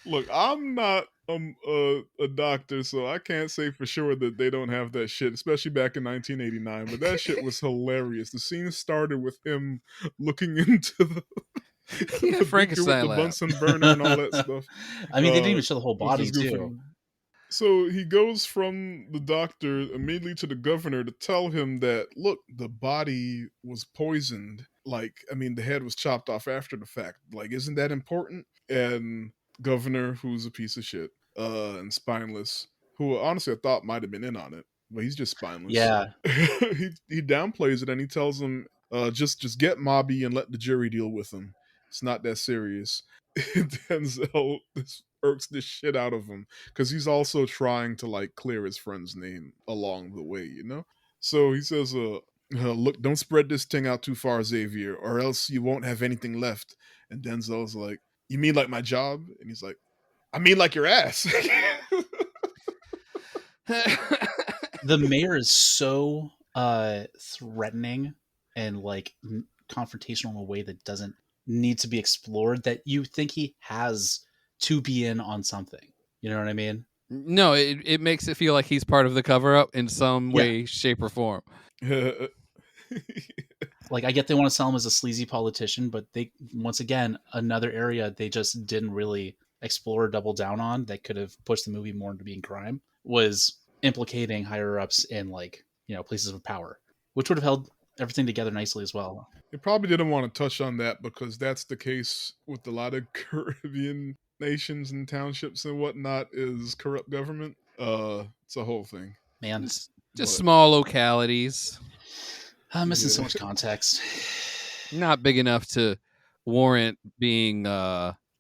Look, I'm not a doctor, so I can't say for sure that they don't have that shit, especially back in 1989. But that shit was hilarious. The scene started with him looking into the Frankenstein with the Bunsen burner and all that stuff. I mean, they didn't even show the whole body too. So he goes from the doctor immediately to the governor to tell him that, look, the body was poisoned. Like, I mean, the head was chopped off after the fact. Like, isn't that important? And governor, who's a piece of shit and spineless, who honestly I thought might have been in on it, but he's just spineless. Yeah. he downplays it and he tells him, just get Mobby and let the jury deal with him. It's not that serious. Denzel irks the shit out of him because he's also trying to like clear his friend's name along the way, So he says, look, don't spread this thing out too far, Xavier, or else you won't have anything left. And Denzel's like, you mean like my job? And he's like, I mean like your ass. The mayor is so threatening and like confrontational in a way that doesn't need to be explored, that you think he has to be in on something. You know what I mean? No, it makes it feel like he's part of the cover-up in some way, shape, or form. Like, I get they want to sell him as a sleazy politician, but they, once again, another area they just didn't really explore or double down on that could have pushed the movie more into being crime was implicating higher ups in, like, places of power, which would have everything together nicely as well. They probably didn't want to touch on that because that's the case with a lot of Caribbean nations and townships and whatnot is corrupt government. It's a whole thing. Man, just small localities. I'm missing so much context. Not big enough to warrant being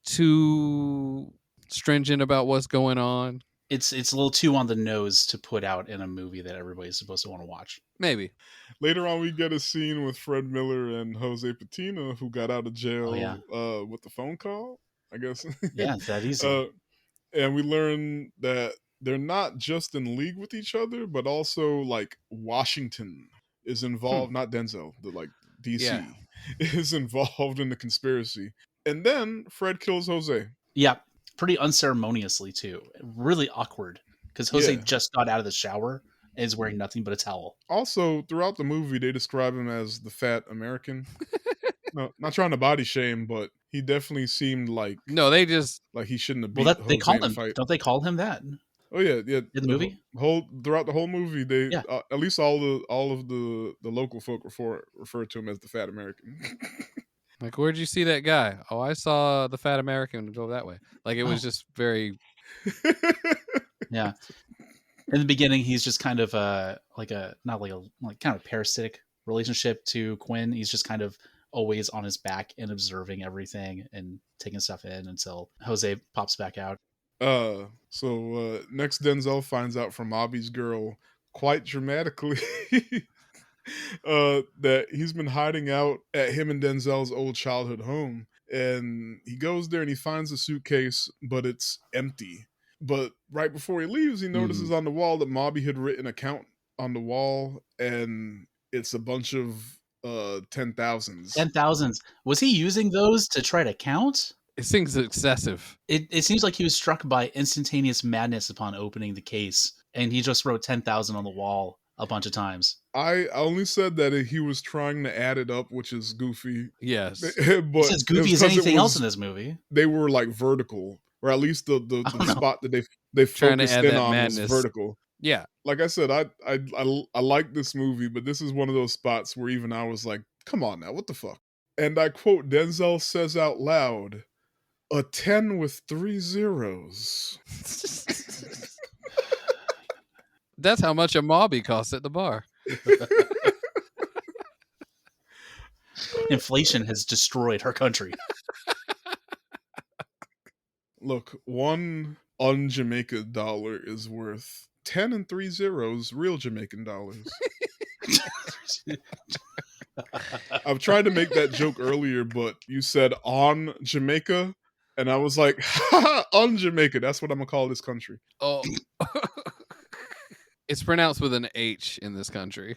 too stringent about what's going on. It's a little too on the nose to put out in a movie that everybody's supposed to want to watch. Maybe. Later on, we get a scene with Fred Miller and Jose Patina, who got out of jail with the phone call, I guess. Yeah, it's that easy. And we learn that they're not just in league with each other, but also like Washington is involved, not Denzel, but like DC is involved in the conspiracy. And then Fred kills Jose. Yeah, pretty unceremoniously too. Really awkward because Jose just got out of the shower and is wearing nothing but a towel. Also, throughout the movie, they describe him as the fat American. No, not trying to body shame, but he definitely seemed like they just like he shouldn't have beat Jose they call in the him. fight. Don't they call him that? Oh yeah. In the movie, throughout the whole movie, they at least all of the local folk refer to him as the fat American. Like, where'd you see that guy? Oh, I saw the fat American go that way. Like, it was just very. Yeah. In the beginning, he's just kind of kind of parasitic relationship to Quinn. He's just kind of always on his back and observing everything and taking stuff in until Jose pops back out. So next Denzel finds out from Abby's girl quite dramatically that he's been hiding out at him and Denzel's old childhood home. And he goes there and he finds a suitcase, but it's empty. But right before he leaves, he notices on the wall that Mobby had written a count on the wall, and it's a bunch of 10,000s. 10,000s. Was he using those to try to count? It seems excessive. It seems like he was struck by instantaneous madness upon opening the case, and he just wrote 10,000 on the wall a bunch of times. I only said that he was trying to add it up, which is goofy. Yes. But it's as goofy as anything else in this movie. They were like vertical, or at least the spot that they focused in on was vertical. Yeah. Like I said, I like this movie, but this is one of those spots where even I was like, come on now, what the fuck? And I quote, Denzel says out loud, "A 10 with 3 zeros." That's how much a Mobby costs at the bar. Inflation has destroyed our country. Look, one un-Jamaica dollar is worth 10 and 3 zeros real Jamaican dollars. I've tried to make that joke earlier, but you said on Jamaica, and I was like, on Jamaica. That's what I'm going to call this country. Oh. It's pronounced with an H in this country.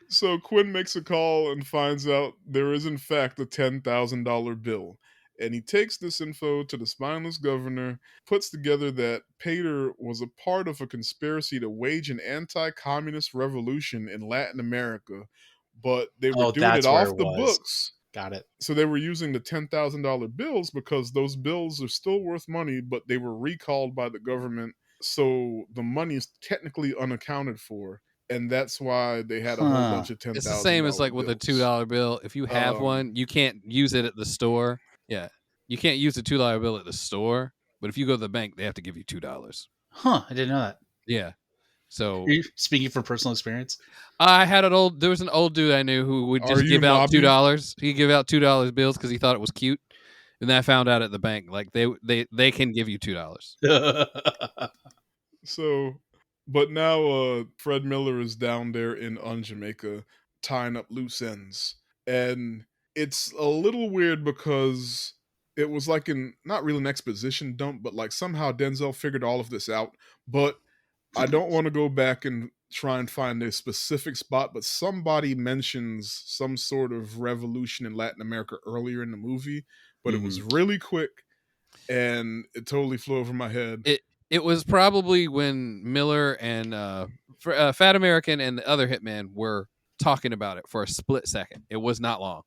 So Quinn makes a call and finds out there is in fact a $10,000 bill. And he takes this info to the spineless governor, puts together that Pater was a part of a conspiracy to wage an anti-communist revolution in Latin America, but they were doing it off the books. Got it. So they were using the $10,000 bills because those bills are still worth money, but they were recalled by the government. So the money is technically unaccounted for. And that's why they had a whole bunch of $10,000. It's the same as like with a $2 bill. If you have one, you can't use it at the store. Yeah. You can't use the $2 bill at the store. But if you go to the bank, they have to give you $2. Huh. I didn't know that. Yeah. So are you speaking from personal experience? I had there was an old dude I knew who would just give out $2. He'd give out $2 bills because he thought it was cute. And then I found out at the bank, like they can give you $2. So, but now Fred Miller is down there in Jamaica tying up loose ends. And it's a little weird because it was like not really an exposition dump, but like somehow Denzel figured all of this out. But I don't want to go back and try and find a specific spot, but somebody mentions some sort of revolution in Latin America earlier in the movie, but it was really quick and it totally flew over my head. It was probably when Miller and Fat American and the other hitman were talking about it for a split second. It was not long.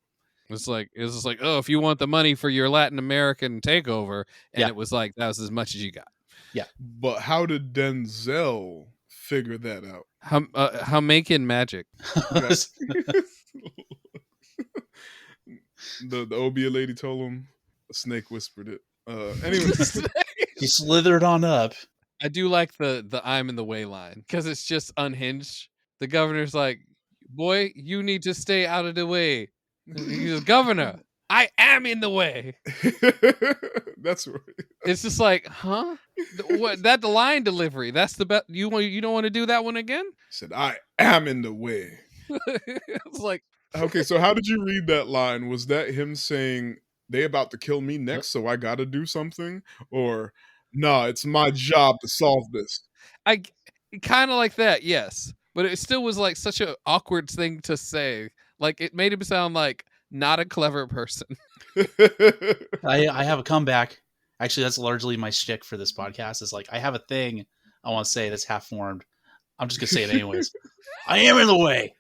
It was just like, oh, if you want the money for your Latin American takeover, and it was like that was as much as you got. Yeah. But how did Denzel figure that out. How making magic. The Obia lady told him. A snake whispered it. Anyway, he slithered on up. I do like the "I'm in the way" line because it's just unhinged. The governor's like, "Boy, you need to stay out of the way." He goes, "Governor, I am in the way." That's right. It's just like, huh? What? That the line delivery? That's the best. You don't want to do that one again? He said, "I am in the way." It's like, okay. So how did you read that line? Was that him saying they about to kill me next, so I got to do something, or nah, it's my job to solve this? I kind of like that, yes, but it still was like such an awkward thing to say. Like it made him sound like not a clever person. I have a comeback. Actually, that's largely my shtick for this podcast. Is like I have a thing I want to say that's half formed. I'm just gonna say it anyways. I am in the way.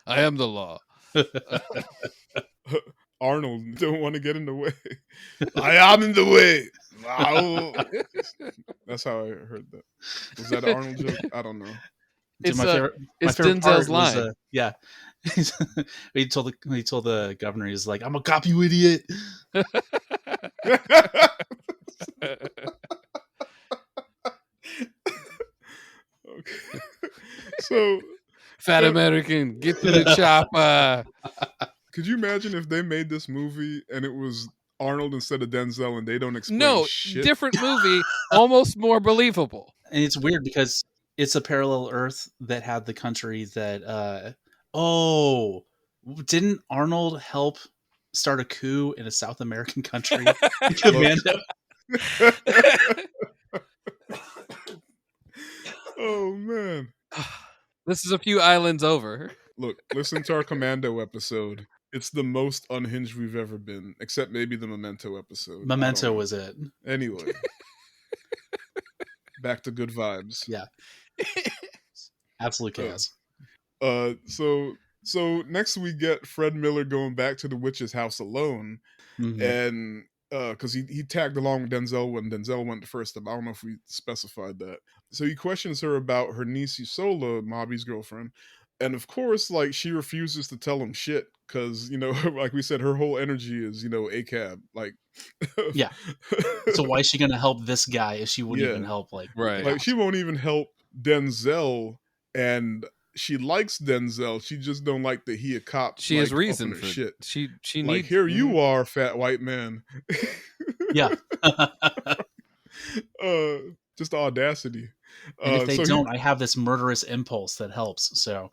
I am the law. Arnold don't want to get in the way. I am in the way. Wow. That's how I heard that. Was that an Arnold joke? I don't know. It's my favorite Denzel's line. Was, yeah. he told the governor, he's like, "I'm a cop, you idiot." Okay. So fat American, get to the chopper. Could you imagine if they made this movie and it was Arnold instead of Denzel and they don't explain shit? Different movie, almost more believable. And it's weird because it's a parallel Earth that had the country that didn't Arnold help start a coup in a South American country? Commando. Oh man. This is a few islands over. Look, listen to our Commando episode. It's the most unhinged we've ever been, except maybe the Memento episode. Memento was it. Anyway. Back to good vibes. Yeah. Absolute chaos. So next we get Fred Miller going back to the witch's house alone. Mm-hmm. And because he tagged along with Denzel when Denzel went the first time. I don't know if we specified that. So he questions her about her niece Isola, Mobby's girlfriend. And of course, like, she refuses to tell him shit because, you know, like we said, her whole energy is, you know, ACAB. Like, yeah. So why is she going to help this guy if she wouldn't even help? Like, like she won't even help Denzel, and she likes Denzel. She just don't like that he a cop. She has reason for shit. She like, needs. Here you are, fat white man. Yeah. Just audacity. And if they don't, I have this murderous impulse that helps. So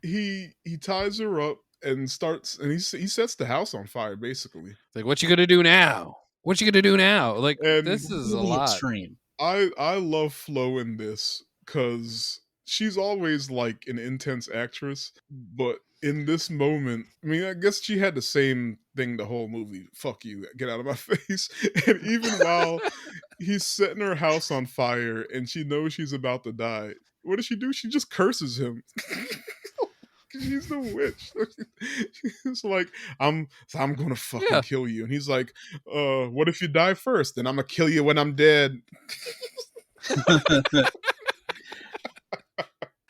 he ties her up and starts, and he sets the house on fire, basically. Like, what you gonna do now? What you gonna do now? Like, and this is a lot. Extreme. I love Flo in this because she's always like an intense actress, but in this moment, I mean, I guess she had the same thing the whole movie. Fuck you, get out of my face. And even while he's setting her house on fire and she knows she's about to die, what does she do? She just curses him. She's the witch. She's like, I'm gonna fucking kill you. And he's like, what if you die first? Then I'm gonna kill you when I'm dead.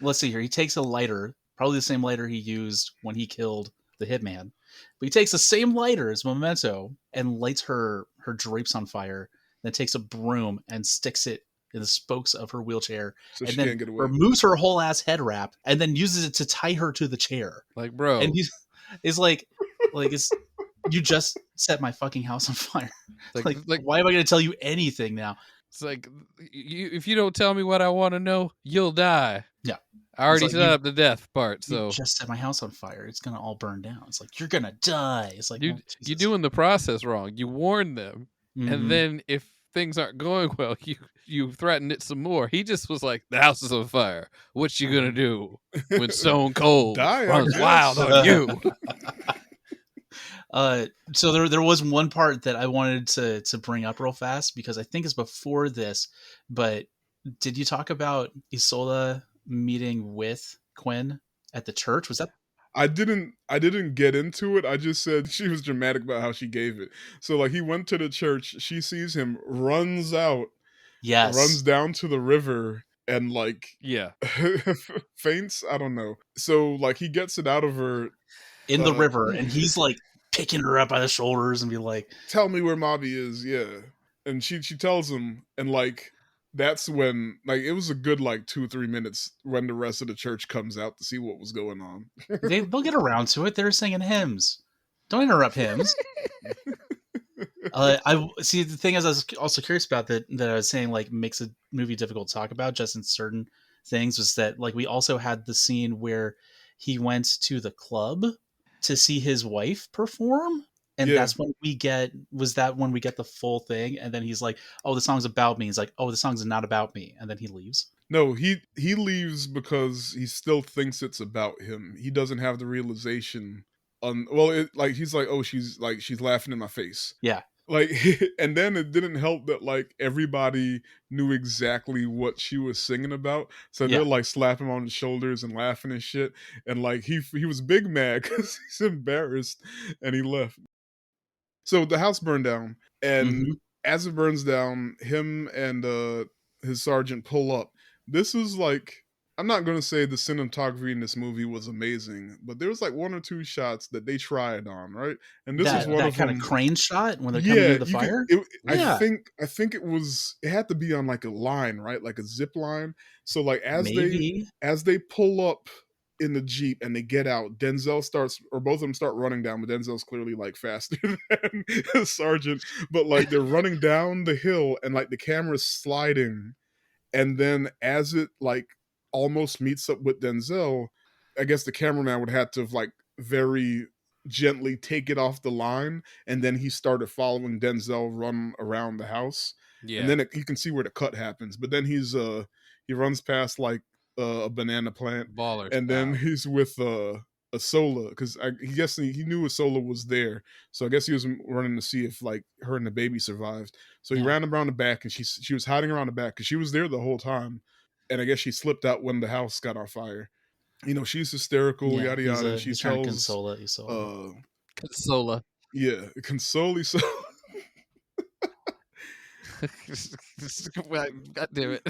Let's see here. He takes a lighter, probably the same lighter he used when he killed the hitman. But he takes the same lighter as Memento and lights her drapes on fire. Then takes a broom and sticks it in the spokes of her wheelchair, so and she then can't get away. Removes her whole ass head wrap, and then uses it to tie her to the chair. Like, bro, and he's like, you just set my fucking house on fire. Like, why am I going to tell you anything now? It's like, if you don't tell me what I want to know, you'll die. Yeah. I already set up the death part, so... You just set my house on fire. It's going to all burn down. It's like, you're going to die. It's like... You're doing the process wrong. You warned them. Mm-hmm. And then if things aren't going well, you threaten it some more. He just was like, the house is on fire. What you going to do when Stone Cold runs wild on you? So there was one part that I wanted to bring up real fast because I think it's before this, but did you talk about Isola meeting with Quinn at the church? Was that? I didn't get into it. I just said she was dramatic about how she gave it. So like he went to the church, she sees him, runs out, runs down to the river and like faints. I don't know. So like he gets it out of her in the river, and he's like picking her up by the shoulders and be like, "Tell me where Mobby is." Yeah, and she tells him, and like that's when like it was a good like 2-3 minutes when the rest of the church comes out to see what was going on. they'll get around to it. They're singing hymns. Don't interrupt hymns. I see. The thing is, I was also curious about that I was saying like makes a movie difficult to talk about just in certain things was that like we also had the scene where he went to the club to see his wife perform, and that's when we get the full thing, and then he's like, "Oh, the song's about me." He's like, "Oh, the song's not about me," and then he leaves. No, he leaves because he still thinks it's about him. He doesn't have the realization. He's like, "Oh, she's laughing in my face." Yeah. Like, and then it didn't help that like everybody knew exactly what she was singing about, so they're like slapping him on the shoulders and laughing and shit. And like he was big mad because he's embarrassed, and he left. So the house burned down, and as it burns down, him and his sergeant pull up. This is like, I'm not going to say the cinematography in this movie was amazing, but there was like 1 or 2 shots that they tried on, right? And this is one of them. That kind of crane shot when they're coming into the fire. I think it had to be on like a line, right? Like a zip line. So like as they pull up in the Jeep and they get out, Denzel starts, or both of them start running down, but Denzel's clearly like faster than the sergeant. But like they're running down the hill and like the camera's sliding, and then as it like almost meets up with Denzel, I guess the cameraman would have to have like very gently take it off the line, and then he started following Denzel run around the house. And then you can see where the cut happens, but then he runs past like a banana plant, baller and then he's with Asola, because he knew Asola was there, so I guess he was running to see if like her and the baby survived. So he ran around the back, and she was hiding around the back because she was there the whole time, and I guess she slipped out when the house got on fire. You know, she's hysterical, yada yada. And she tells Consola. Yeah, console Isola. God damn it.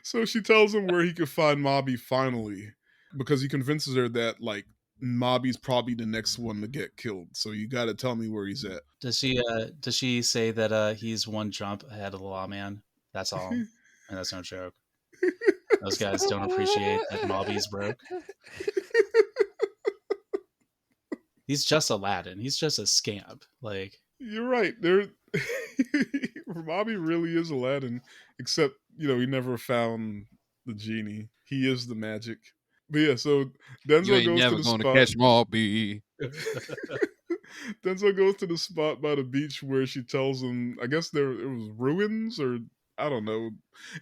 So she tells him where he could find Mobby finally, because he convinces her that like Mobby's probably the next one to get killed. So you got to tell me where he's at. Does she say that he's one jump ahead of the lawman? That's all. And that's no joke. Those guys don't appreciate that Mobby's broke. He's just Aladdin. He's just a scamp. Like, you're right. Mobby really is Aladdin, except he never found the genie. He is the magic. But yeah, so Denzel goes to the spot. Catch Mobby. Denzel goes to the spot by the beach where she tells him, I guess it was ruins, or I don't know.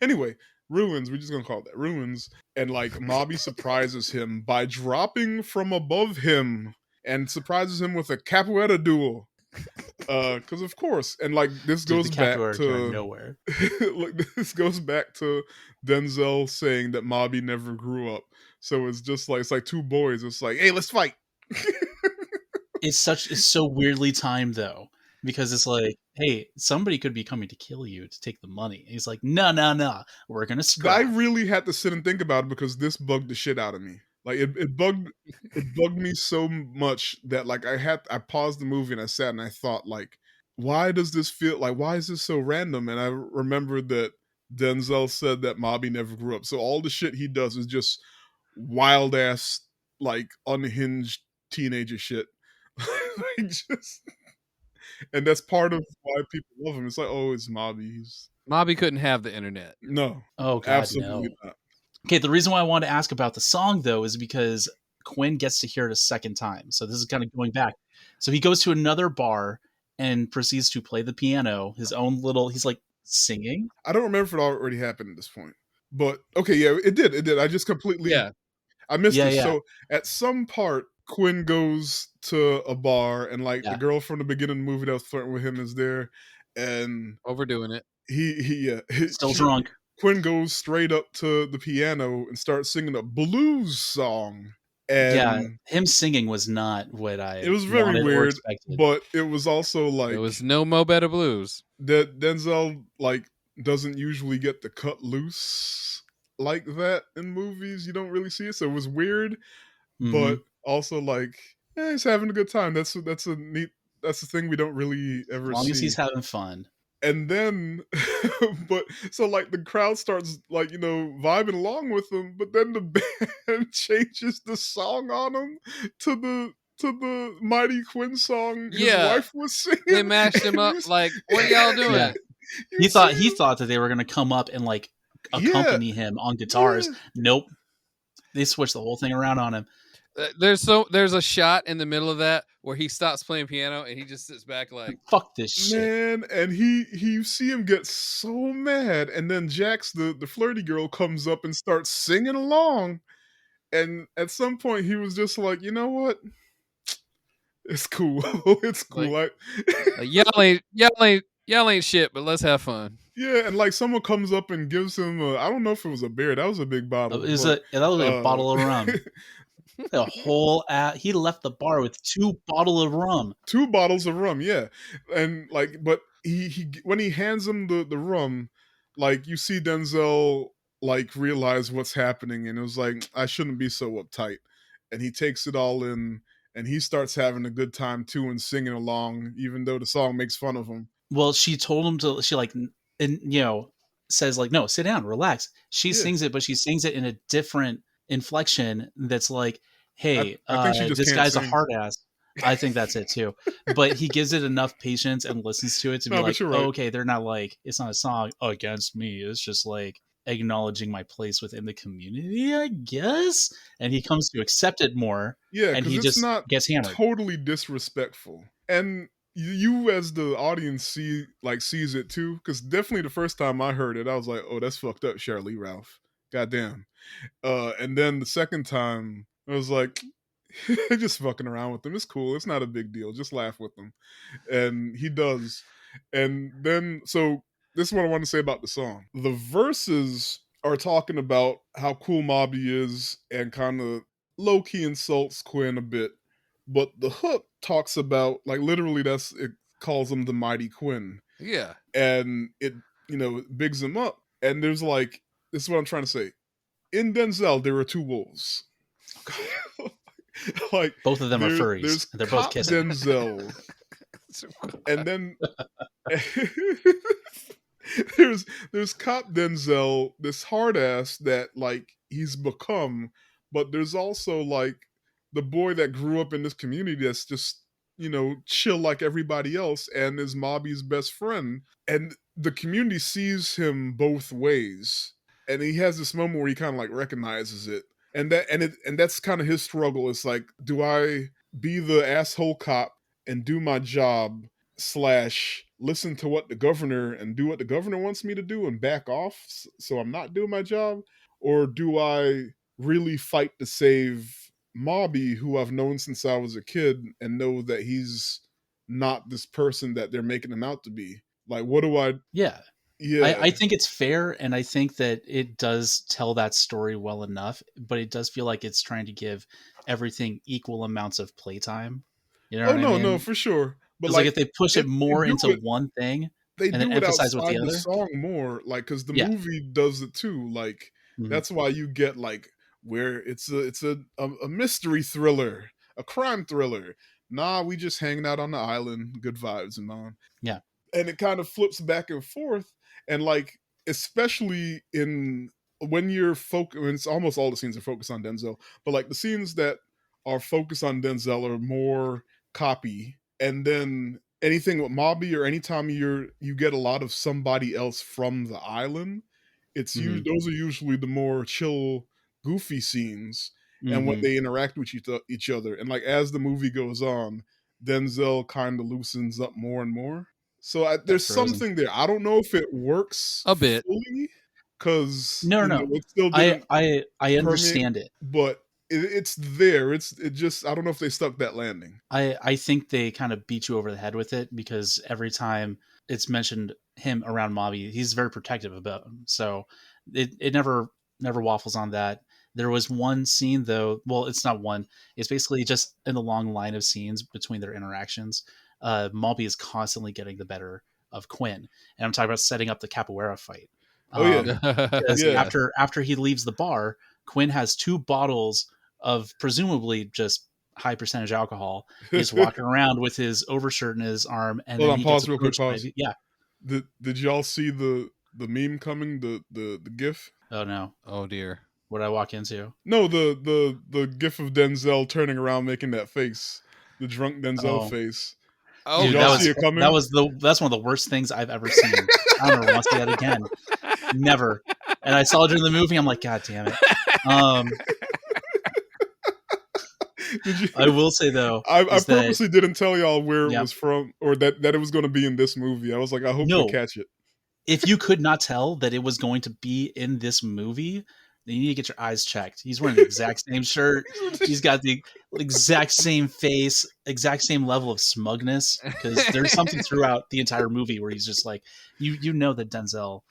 Anyway, ruins. We're just gonna call it that, ruins. And like Mobby surprises him by dropping from above him and surprises him with a capoeira duel. Because of course, and like this goes back to nowhere. This goes back to Denzel saying that Mobby never grew up. So it's just like, it's like 2 boys. It's like, hey, let's fight. It's so weirdly timed though, because it's like, hey, somebody could be coming to kill you to take the money. And he's like, no, we're gonna scrap. I really had to sit and think about it, because this bugged the shit out of me. Like it bugged me so much that like I paused the movie and I sat and I thought, like, why does this feel like, why is this so random? And I remembered that Denzel said that Mobby never grew up. So all the shit he does is just wild ass, like unhinged teenager shit. And that's part of why people love him. It's like, oh, it's Mobby. Mobby couldn't have the internet. No. Oh God, absolutely not. Okay, the reason why I wanted to ask about the song, though, is because Quinn gets to hear it a second time. So this is kind of going back. So he goes to another bar and proceeds to play the piano, his own little, he's like singing. I don't remember if it already happened at this point. But, okay, yeah, it did. I just completely, I missed it. Yeah. So at some part, Quinn goes to a bar, and like the girl from the beginning of the movie that was flirting with him is there. And overdoing it. He still drunk. Quinn goes straight up to the piano and starts singing a blues song. And him singing was not what I. It was very weird, but it was also like, it was no Mo Better Blues. That Denzel like doesn't usually get to cut loose like that in movies. You don't really see it, so it was weird, but also like, he's having a good time. That's a neat. That's the thing we don't really ever As long see. as he's having fun. And then, but so like the crowd starts like, vibing along with him, but then the band changes the song on him to the Mighty Quinn song his wife was singing. They mashed him up like, what are y'all doing? Yeah. He thought that they were going to come up and like accompany him on guitars. Nope. They switched the whole thing around on him. There's a shot in the middle of that where he stops playing piano and he just sits back like, fuck this shit, man. And you see him get so mad, and then Jax, the flirty girl, comes up and starts singing along, and at some point he was just like, you know what, it's cool. It's cool. Like, y'all ain't shit, but let's have fun. Yeah, and like someone comes up and gives him I don't know if it was a beer. That was a big bottle. That was like a bottle of rum. A whole he left the bar with 2 bottles of rum. 2 bottles of rum, yeah. And like, but he when he hands him the rum, like you see Denzel like realize what's happening, and it was like, I shouldn't be so uptight. And he takes it all in, and he starts having a good time too and singing along, even though the song makes fun of him. Well, she told him to. She like, and says like, no, sit down, relax. She sings it, but she sings it in a different inflection. That's like, hey, I think this guy's a hard ass. I think that's it too. But he gives it enough patience and listens to it to be like, right. okay, they're not like, it's not a song against me. It's just like acknowledging my place within the community, I guess. And he comes to accept it more. Yeah, and he just gets hammered. Totally disrespectful. And you as the audience sees it too, because definitely the first time I heard it, I was like, oh, that's fucked up, Shirley Ralph. Goddamn. And then the second time, I was like, just fucking around with them. It's cool. It's not a big deal. Just laugh with them. And he does. And then, so this is what I want to say about the song. The verses are talking about how cool Mobby is and kind of low-key insults Quinn a bit. But the hook talks about, like, literally it calls him the Mighty Quinn. Yeah. And it, bigs him up. And there's like, this is what I'm trying to say. In Denzel, there are 2 wolves. Like, both of them are furries. They're both kissing. Denzel. And then there's Cop Denzel, this hard ass that like he's become, but there's also like the boy that grew up in this community that's just, chill like everybody else and is Mobby's best friend. And the community sees him both ways. And he has this moment where he kind of like recognizes it. And that's kind of his struggle. It's like, do I be the asshole cop and do my job / listen to what the governor and do what the governor wants me to do and back off so I'm not doing my job? Or do I really fight to save Mobby, who I've known since I was a kid, and know that he's not this person that they're making him out to be? Like, what do I... Yeah. I think it's fair, and I think that it does tell that story well enough, but it does feel like it's trying to give everything equal amounts of playtime. You know what I mean? No, for sure. But like if they push it more into one thing, they and then emphasize with the other song more, like, because the movie does it too. Like, that's why you get like where it's a mystery thriller, a crime thriller. Nah, we just hanging out on the island, good vibes and on. Yeah, and it kind of flips back and forth. And like, especially when you're focused, it's almost all the scenes are focused on Denzel, but like the scenes that are focused on Denzel are more copy. And then anything with Mobby, or anytime you get a lot of somebody else from the island, those are usually the more chill, goofy scenes. And when they interact with each other, and like as the movie goes on, Denzel kind of loosens up more and more. So there's something there. I don't know if it works a bit because no, it still didn't I understand it, but it's there. It just, I don't know if they stuck that landing. I think they kind of beat you over the head with it, because every time it's mentioned him around Mobby, he's very protective about him. So it never waffles on that. There was one scene though. Well, it's not one. It's basically just in the long line of scenes between their interactions. Mobby is constantly getting the better of Quinn, and I'm talking about setting up the capoeira fight. Yeah. After he leaves the bar, Quinn has 2 bottles of presumably just high percentage alcohol. He's walking around with his overshirt in his arm, and Hold then on, he pause gets real quick. approached Pause. by, yeah. Did y'all see the meme coming? The GIF? Oh no! Oh dear! What did I walk into? No, the GIF of Denzel turning around making that face, the drunk Denzel face. Oh, dude, did y'all see it coming? That's one of the worst things I've ever seen. I don't ever want to see that again. Never. And I saw it during the movie. I'm like, God damn it. I will say though, I purposely didn't tell y'all where it was from, or that it was going to be in this movie. I was like, I hope you catch it. If you could not tell that it was going to be in this movie, then you need to get your eyes checked. He's wearing the exact same shirt. He's got the exact same face, exact same level of smugness. Because there's something throughout the entire movie where he's just like, you know that Denzel,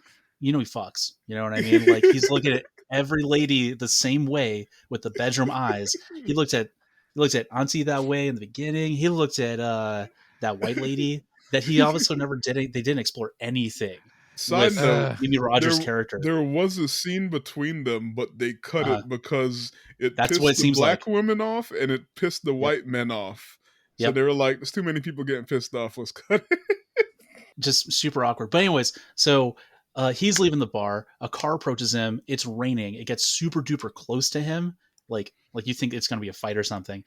he fucks. You know what I mean? Like, he's looking at every lady the same way with the bedroom eyes. He looked at Auntie that way in the beginning. He looked at that white lady that he also never did. They didn't explore anything. Side note, Mimi Rogers' character. There was a scene between them, but they cut it because that's pissed the black women off and it pissed the white men off. So they were like, there's too many people getting pissed off. Let's cut it. Just super awkward. But anyways, so he's leaving the bar. A car approaches him. It's raining. It gets super duper close to him. Like you think it's going to be a fight or something.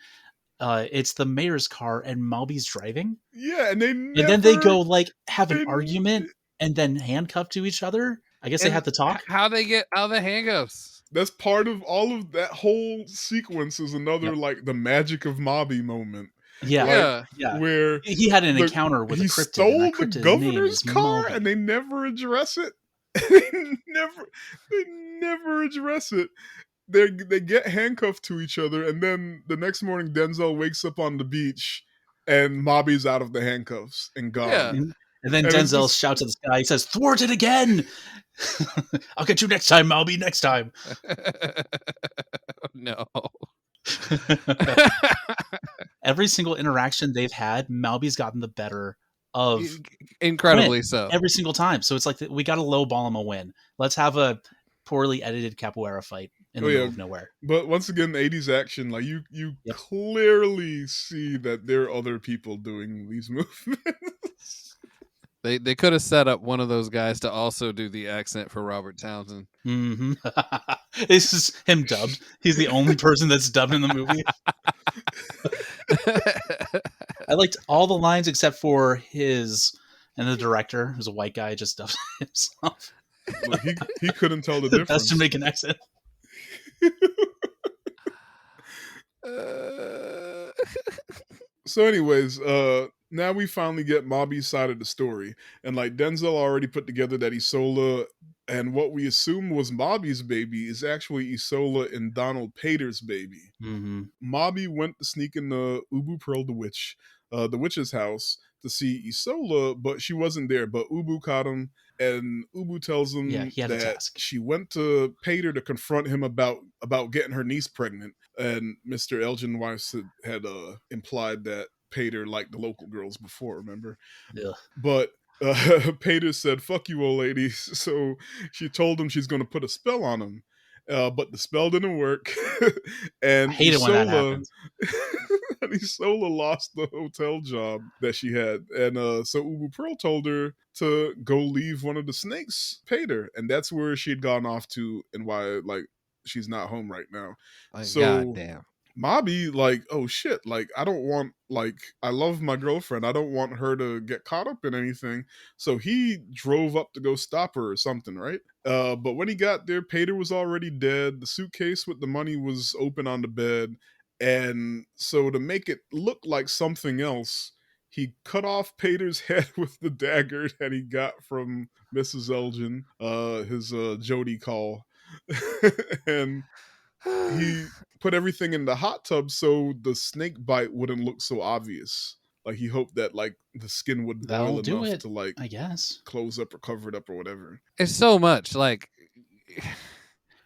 It's the mayor's car and Malby's driving. Yeah, and then they go have an argument and then handcuffed to each other. I guess they had to talk. How they get out of the handcuffs? That's part of all of that whole sequence. Is another the magic of Malby moment. Yeah, where he had an encounter with he stole the governor's car and they never address it. they never address it. They get handcuffed to each other, and then the next morning Denzel wakes up on the beach and Malby's out of the handcuffs and gone. Yeah. And then Denzel shouts at the sky. He says, "Thwart it again! I'll get you next time, Malby. Next time." No. Every single interaction they've had, Malby's gotten the better of. Incredibly Quinn, so. every single time. So it's like we got to lowball him a win. Let's have a poorly edited capoeira fight in the middle of nowhere. But once again, 80s action, you clearly see that there are other people doing these movements. They could have set up one of those guys to also do the accent for Robert Townsend. Mm-hmm. This is him dubbed. He's the only person that's dubbed in the movie. I liked all the lines except for his and the director, who's a white guy, just dubbed himself. Look, he couldn't tell the difference. Best to make an accent. So anyways, now we finally get Malby's side of the story. And Denzel already put together that Isola and what we assume was Malby's baby is actually Isola and Donald Pater's baby. Mm-hmm. Malby went to sneak in the Ubu Pearl the witch's house to see Isola, but she wasn't there. But Ubu caught him, and Ubu tells him that she went to Pater to confront him about getting her niece pregnant. And Mr. Elgin Weiss had implied that Pater liked the local girls before, remember? Yeah. But Pater said, "Fuck you, old lady." So she told him she's going to put a spell on him. But the spell didn't work. And I hate it when that happens. And Isola lost the hotel job that she had. And so Ubu Pearl told her to go leave one of the snakes, Pater. And that's where she'd gone off to and why, she's not home right now. So goddamn. Malby, oh shit, I don't want, I love my girlfriend. I don't want her to get caught up in anything. So he drove up to go stop her or something, right? But when he got there, Pater was already dead. The suitcase with the money was open on the bed. And so to make it look like something else, he cut off Pater's head with the dagger that he got from Mrs. Elgin, his Jody call. And he put everything in the hot tub so the snake bite wouldn't look so obvious. He hoped that the skin would boil enough to I guess close up or cover it up or whatever. It's so much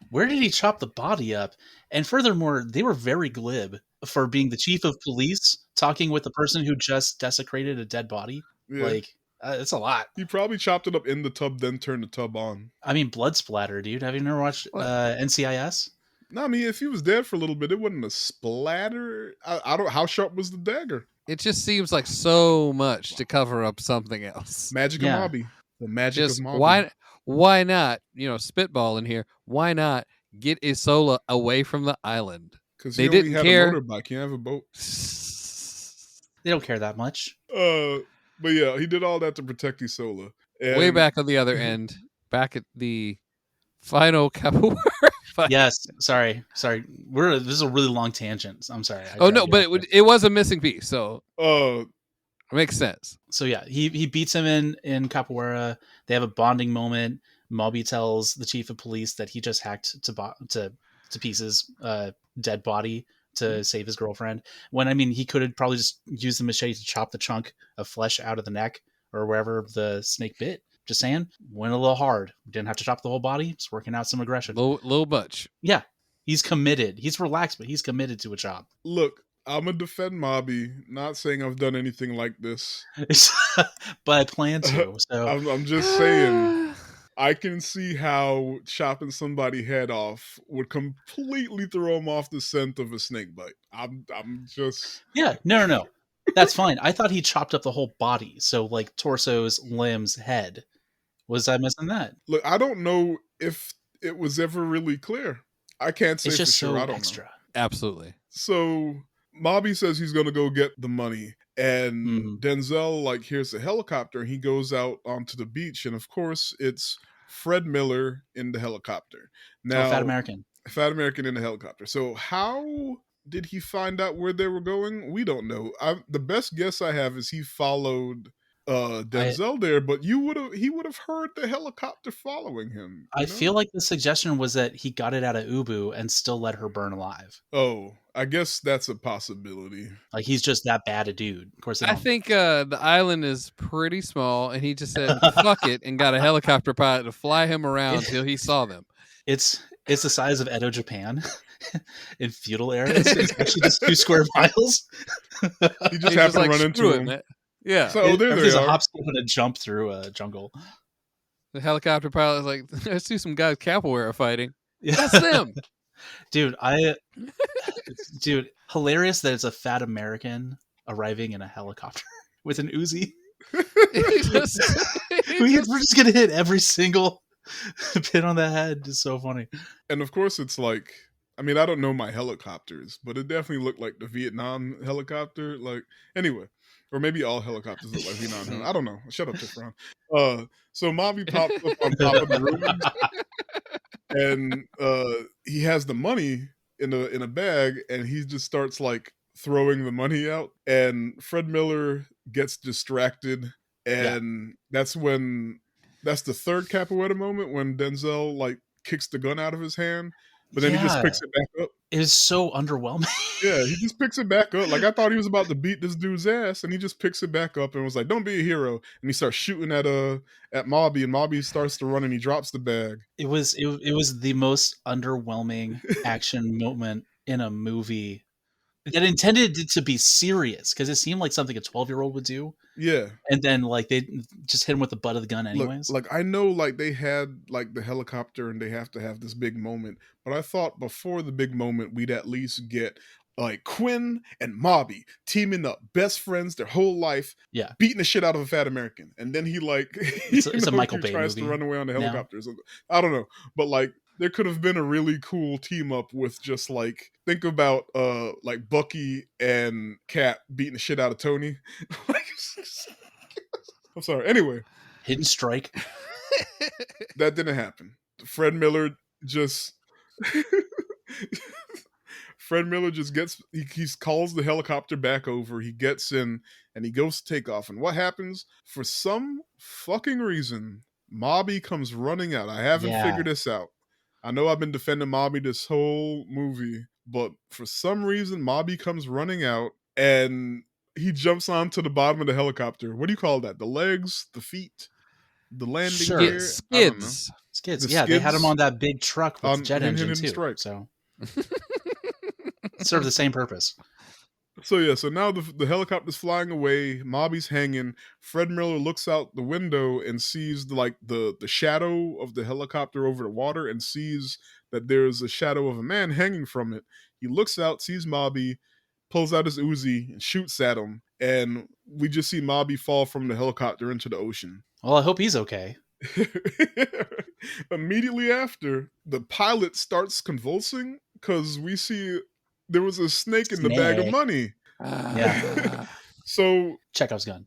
where did he chop the body up? And furthermore, they were very glib for being the chief of police talking with the person who just desecrated a dead body. Yeah. It's a lot. He probably chopped it up in the tub, then turned the tub on. I mean, blood splatter, dude. Have you never watched NCIS? No, I mean, if he was dead for a little bit, it wasn't a splatter. I don't. How sharp was the dagger? It just seems like so much to cover up something else. Magic of Mobby. The magic just of Mobby. Why not? Spitball in here. Why not get Isola away from the island? Because they didn't care. A motorbike. He didn't have a boat. They don't care that much. But yeah, he did all that to protect Isola. And way back on the other end, back at the final capoeira fight. Yes, sorry. This is a really long tangent. I'm sorry. But it was a missing piece, so it makes sense. So yeah, he beats him in capoeira. They have a bonding moment. Mobby tells the chief of police that he just hacked to pieces dead body to save his girlfriend. When, I mean, he could have probably just used the machete to chop the chunk of flesh out of the neck or wherever the snake bit. Just saying, went a little hard. Didn't have to chop the whole body. Just working out some aggression. Little butch. Yeah, he's committed. He's relaxed, but he's committed to a job. Look, I'm going to defend Mobby. Not saying I've done anything like this. But I plan to. So I'm just saying... I can see how chopping somebody's head off would completely throw him off the scent of a snake bite. I'm just... Yeah, no. That's fine. I thought he chopped up the whole body. So, like, torsos, limbs, head. Was I missing that? Look, I don't know if it was ever really clear. I can't say it's just for sure. So I don't extra. know. Absolutely. So, Mobby says he's going to go get the money. And Denzel, hears a helicopter, and he goes out onto the beach. And, of course, it's Fred Miller in the helicopter. Now, Fat American in the helicopter. So how did he find out where they were going? We don't know. The best guess I have is he followed Denzel there, but he would have heard the helicopter following him. I feel like the suggestion was that he got it out of Ubu and still let her burn alive. Oh, I guess that's a possibility. Like, he's just that bad a dude. Of course, I think the island is pretty small, and he just said fuck it and got a helicopter pilot to fly him around till he saw them. It's the size of Edo, Japan. In feudal era, it's actually just 2 square miles. He just happened to run into him. Man. Yeah. So there they are. A hop, skip, and a jump through a jungle. The helicopter pilot is like, let's see some guys capoeira fighting. Yeah. That's them. Dude, hilarious that it's a fat American arriving in a helicopter with an Uzi. We're just gonna hit every single pin on the head. It's so funny. And of course, it's like, I mean, I don't know my helicopters, but it definitely looked like the Vietnam helicopter. Anyway, or maybe all helicopters look like Vietnam. I don't know. Shut up, Tifron. So Mobby pops up on top of the roof, and he has the money in a bag, and he just starts throwing the money out, and Fred Miller gets distracted, and that's the third capoeira moment when Denzel kicks the gun out of his hand, but then he just picks it back up. It is so underwhelming. Yeah, he just picks it back up. I thought he was about to beat this dude's ass, and he just picks it back up and was like, "Don't be a hero." And he starts shooting at Mobby, and Mobby starts to run, and he drops the bag. It was the most underwhelming action moment in a movie that intended to be serious, because it seemed like something a 12-year-old would do. Yeah. And then they just hit him with the butt of the gun anyways. Look, I know they had the helicopter and they have to have this big moment, but I thought before the big moment we'd at least get Quinn and Mobby teaming up, best friends their whole life, beating the shit out of a fat American. And then he it's a Michael Bay tries movie to run away on the helicopters. I don't know. But there could have been a really cool team up with just think about Bucky and Cap beating the shit out of Tony. I'm sorry. Anyway, Hidden Strike. That didn't happen. Fred Miller just gets he calls the helicopter back over. He gets in and he goes to take off. And what happens? For some fucking reason, Mobby comes running out. I haven't figured this out. I know I've been defending Mobby this whole movie, but for some reason, Mobby comes running out and he jumps onto the bottom of the helicopter. What do you call that? The legs, the feet, the landing gear? Skids. Skids. Yeah, they had him on that big truck with the jet engine too. Strike. So served the same purpose. So now the helicopter's flying away. Mobby's hanging. Fred Miller looks out the window and sees the shadow of the helicopter over the water, and sees that there's a shadow of a man hanging from it. He looks out, sees Mobby, pulls out his Uzi and shoots at him, and we just see Mobby fall from the helicopter into the ocean. Well, I hope he's okay. Immediately after, the pilot starts convulsing because we see there was a snake in the bag of money. Yeah. So Chekhov's gun.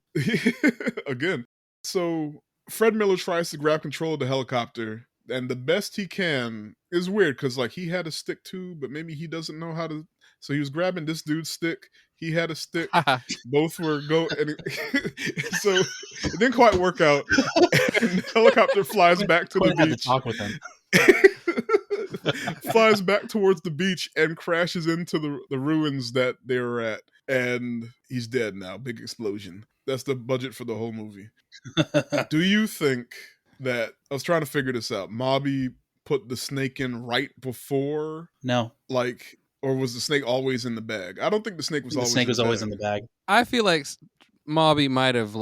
Again. So Fred Miller tries to grab control of the helicopter, and the best he can is weird because he had a stick too, but maybe he doesn't know how to. So he was grabbing this dude's stick. He had a stick. Both were so it didn't quite work out. And the helicopter flies back to the beach. Had to talk with him. Flies back towards the beach and crashes into the ruins that they were at. And he's dead now. Big explosion. That's the budget for the whole movie. Do you think that, I was trying to figure this out, Mobby put the snake in right before? No. Or was the snake always in the bag? I don't think the snake was always in the bag. I feel like Mobby might have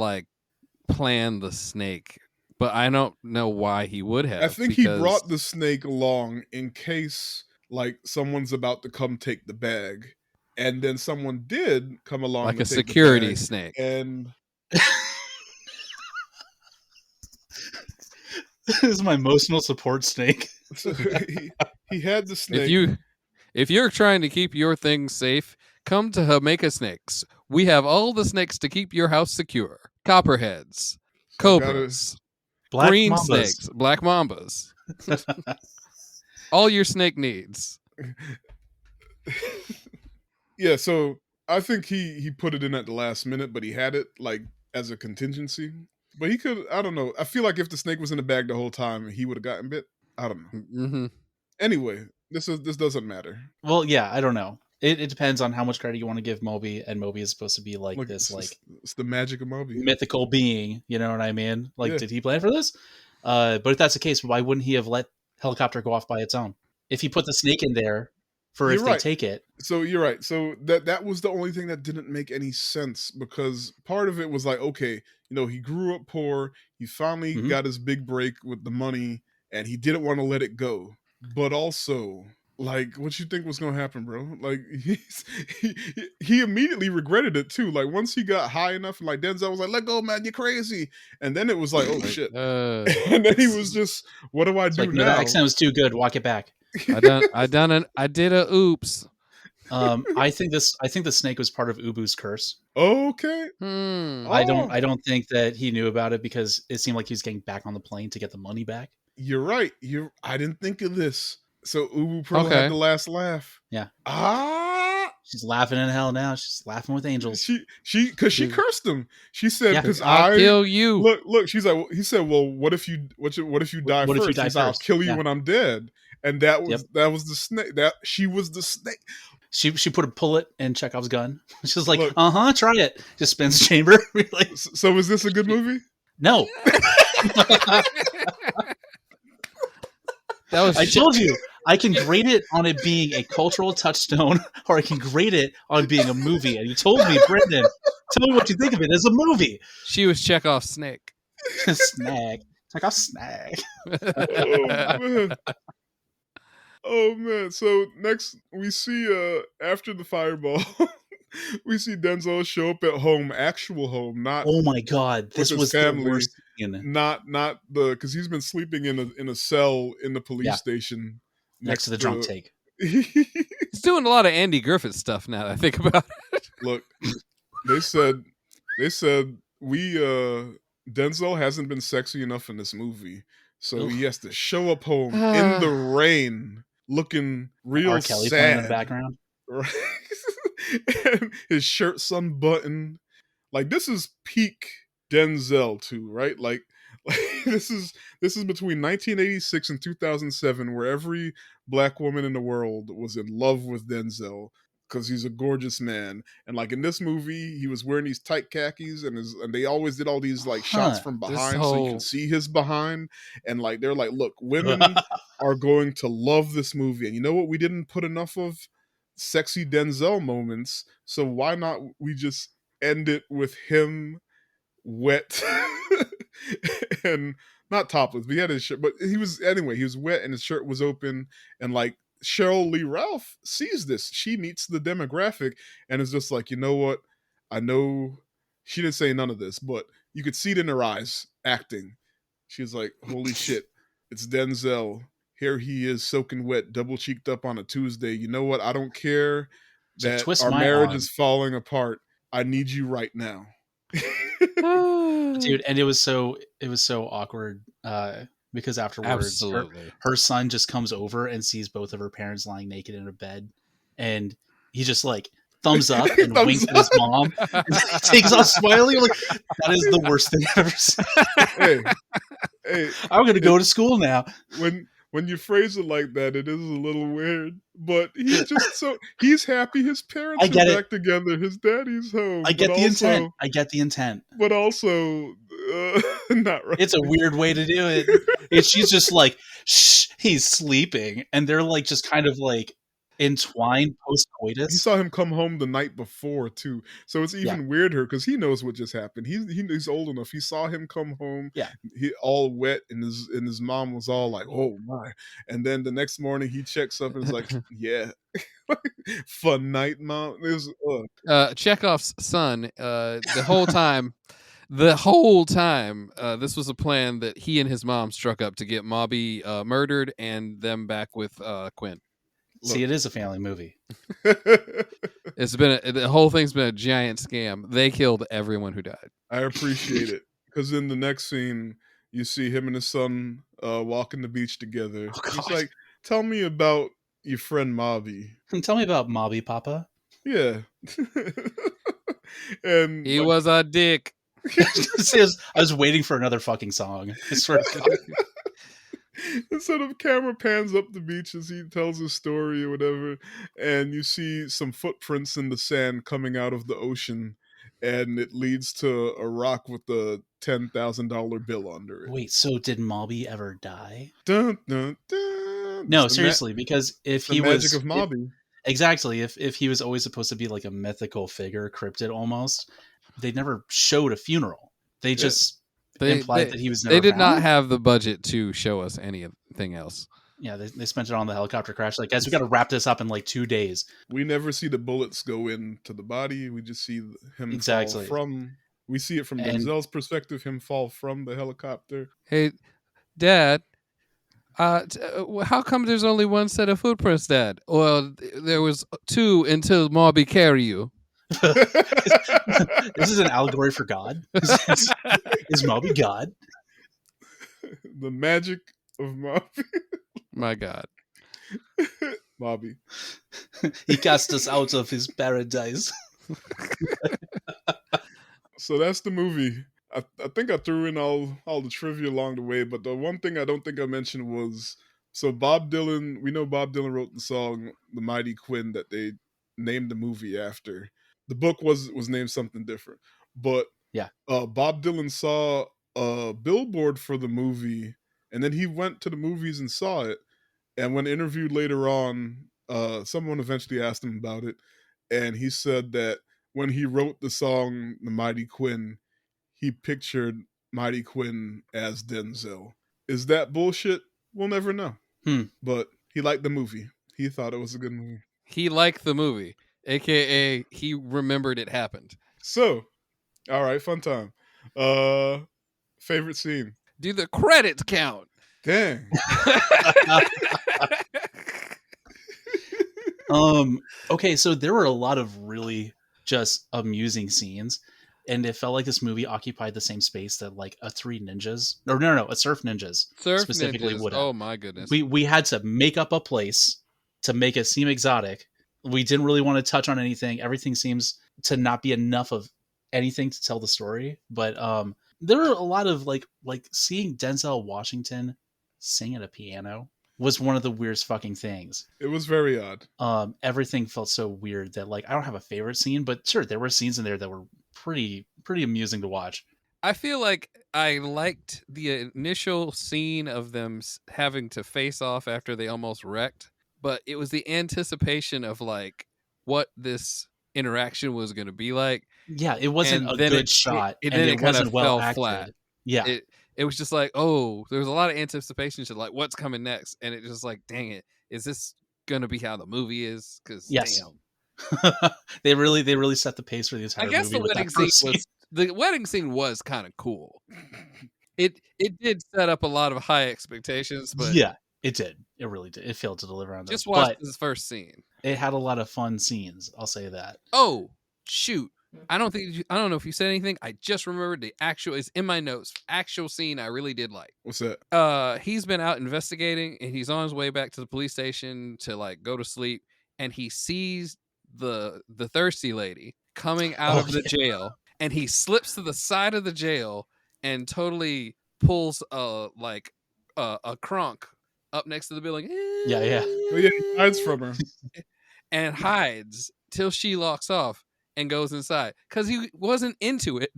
planned the snake, but I don't know why he would have. I think he brought the snake along in case someone's about to come take the bag, and then someone did come along, like a security snake. And this is my emotional support snake. So he had the snake. If you're trying to keep your things safe, come to Jamaica Snakes. We have all the snakes to keep your house secure. Copperheads, cobras, green mambas. snakes, black mambas. All your snake needs. Yeah, so I think he put it in at the last minute, but he had it as a contingency. But he could, I don't know. I feel like if the snake was in the bag the whole time, he would have gotten bit. I don't know. Mm-hmm. Anyway, this doesn't matter. Well, yeah, I don't know. It depends on how much credit you want to give Moby, and Moby is supposed to be this it's the magic of Moby, mythical being. You know what I mean? Did he plan for this? But if that's the case, why wouldn't he have let helicopter go off by its own? If he put the snake in there they take it. So you're right. So that was the only thing that didn't make any sense, because part of it was okay, he grew up poor. He finally got his big break with the money, and he didn't want to let it go. But also, what you think was going to happen, bro? He immediately regretted it too. Once he got high enough, and Denzel was let go, man, you're crazy. And then it was oh shit. And then he was just, what do I do now? No, the accent was too good. Walk it back. I did a oops. I think the snake was part of Ubu's curse. Okay. I don't think that he knew about it, because it seemed like he was getting back on the plane to get the money back. You're right. I didn't think of this. So Ubu Pearl had the last laugh. Yeah. She's laughing in hell now. She's laughing with angels. She cursed him. She said, "Because I'll kill you." Look. She's he said, "Well, what if you die first? If you die first? I'll kill you when I'm dead." And that was the snake. She was the snake. She put a bullet in Chekhov's gun. She's try it. Just spins chamber. So is this a good movie? No. I told you, I can grade it on it being a cultural touchstone, or I can grade it on being a movie. And you told me, Brendan, tell me what you think of it as a movie. She was Chekhov's snake. Snag. Chekhov's snag. Oh man. So next we see after the fireball, we see Denzel show up at home, actual home, not. Oh my god, this was family. The worst scene. Not because he's been sleeping in a cell in the police station next to the drunk take. He's doing a lot of Andy Griffith stuff now that I think about it. Look, they said Denzel hasn't been sexy enough in this movie, so he has to show up home in the rain, looking real R. Kelly sad playing in the background. Right? And his shirt's unbuttoned. This is peak Denzel too, right? This is between 1986 and 2007, where every black woman in the world was in love with Denzel because he's a gorgeous man. And in this movie, he was wearing these tight khakis, and they always did all these shots from behind, so you can see his behind. And they're look, women are going to love this movie. And you know what we didn't put enough of? sexy Denzel moments. So why not we just end it with him wet and not topless, but he had his shirt, but he was wet and his shirt was open, and like Cheryl Lee Ralph sees this. She meets the demographic and is just like, you know what? I know she didn't say none of this, but you could see it in her eyes acting. She's like, holy shit, it's Denzel. Here he is soaking wet, double cheeked up on a Tuesday. You know what? I don't care that our marriage is falling apart. I need you right now. Dude, and it was so awkward because afterwards her son just comes over and sees both of her parents lying naked in a bed, and he just like thumbs up and winks at his mom, and he takes off smiling. Like, that is the worst thing I've ever seen. Hey, I'm gonna go to school now. When you phrase it like that, it is a little weird, but he's happy his parents are back together. His daddy's home. I get the intent. But also, not right. It's a weird way to do it. And she's just like, shh, he's sleeping. And they're like, just kind of like entwined post-coitus. He saw him come home the night before too, so it's even weirder because he knows what just happened. He's old enough. He saw him come home, he all wet, and his mom was all like, "Oh my!" And then the next morning he checks up and is like, "Yeah, fun night, mom." It was Chekhov's son. The whole time. This was a plan that he and his mom struck up to get Mobby murdered and them back with Quinn. See, it is a family movie. The whole thing's been a giant scam. They killed everyone who died. I appreciate it, because in the next scene, you see him and his son walking the beach together. Oh, he's like, "Tell me about your friend Mobby." Tell me about Mobby, Papa. Yeah. And he was a dick. I was waiting for another fucking song. I swear to God. Instead of camera pans up the beach as he tells his story or whatever, and you see some footprints in the sand coming out of the ocean, and it leads to a rock with a $10,000 bill under it. Wait, so did Mobby ever die? Dun, dun, dun. No, seriously, because if he was magic of Mobby. Exactly, if he was always supposed to be like a mythical figure, cryptid almost, they never showed a funeral. They just implied that he was never They did found. not have the budget to show us anything else. Yeah, they spent it on the helicopter crash. Like, guys, we got to wrap this up in like 2 days. We never see the bullets go into the body. We just see him fall from. We see it from Denzel's perspective. Him fall from the helicopter. Hey, Dad. How come there's only one set of footprints, Dad? Well, there was 2 until Mobby carry you. This is an allegory for God. Is Mobby God? The magic of Mobby. My God. Mobby. He cast us out of his paradise. So that's the movie. I think I threw in all the trivia along the way, but the one thing I don't think I mentioned was, so Bob Dylan, we know Bob Dylan wrote the song The Mighty Quinn that they named the movie after. The book was named something different, but Bob Dylan saw a billboard for the movie, and then he went to the movies and saw it. And when interviewed later on, someone eventually asked him about it, and he said that when he wrote the song The Mighty Quinn, he pictured Mighty Quinn as Denzel. Is that bullshit? We'll never know. But he liked the movie. He thought it was a good movie. He liked the movie. AKA, he remembered it happened. So, all right, fun time. Favorite scene? Do the credits count? Dang. Okay, so there were a lot of really just amusing scenes, and it felt like this movie occupied the same space that like a Surf Ninjas specifically would have. Oh my goodness. We had to make up a place to make it seem exotic. We didn't really want to touch on anything. Everything seems to not be enough of anything to tell the story. But there were a lot of like seeing Denzel Washington sing at a piano was one of the weirdest fucking things. It was very odd. Everything felt so weird that like I don't have a favorite scene, but sure, there were scenes in there that were pretty amusing to watch. I feel like I liked the initial scene of them having to face off after they almost wrecked. But it was the anticipation of like what this interaction was going to be like. Yeah, it wasn't And a then good shot, and and then it it kind of wasn't well fell acted. flat. Yeah. It was just like, oh, there was a lot of anticipation to like what's coming next, and it just like, dang it, is this gonna be how the movie is? Because Yes. damn, they really set the pace for the entire I guess movie the with wedding that scene first scene. the wedding scene was kind of cool. It did set up a lot of high expectations, but Yeah, it did. It really did. It failed to deliver on those. just watch But this first scene. it had a lot of fun scenes. I'll say that. Oh shoot! I don't know if you said anything. I just remembered the actual is in my notes. Actual scene I really did like. What's that? He's been out investigating and he's on his way back to the police station to like go to sleep, and he sees the thirsty lady coming out of the jail, and he slips to the side of the jail and totally pulls a crunk up next to the building. Yeah. Oh, yeah, he hides from her. And hides till she locks off and goes inside because he wasn't into it.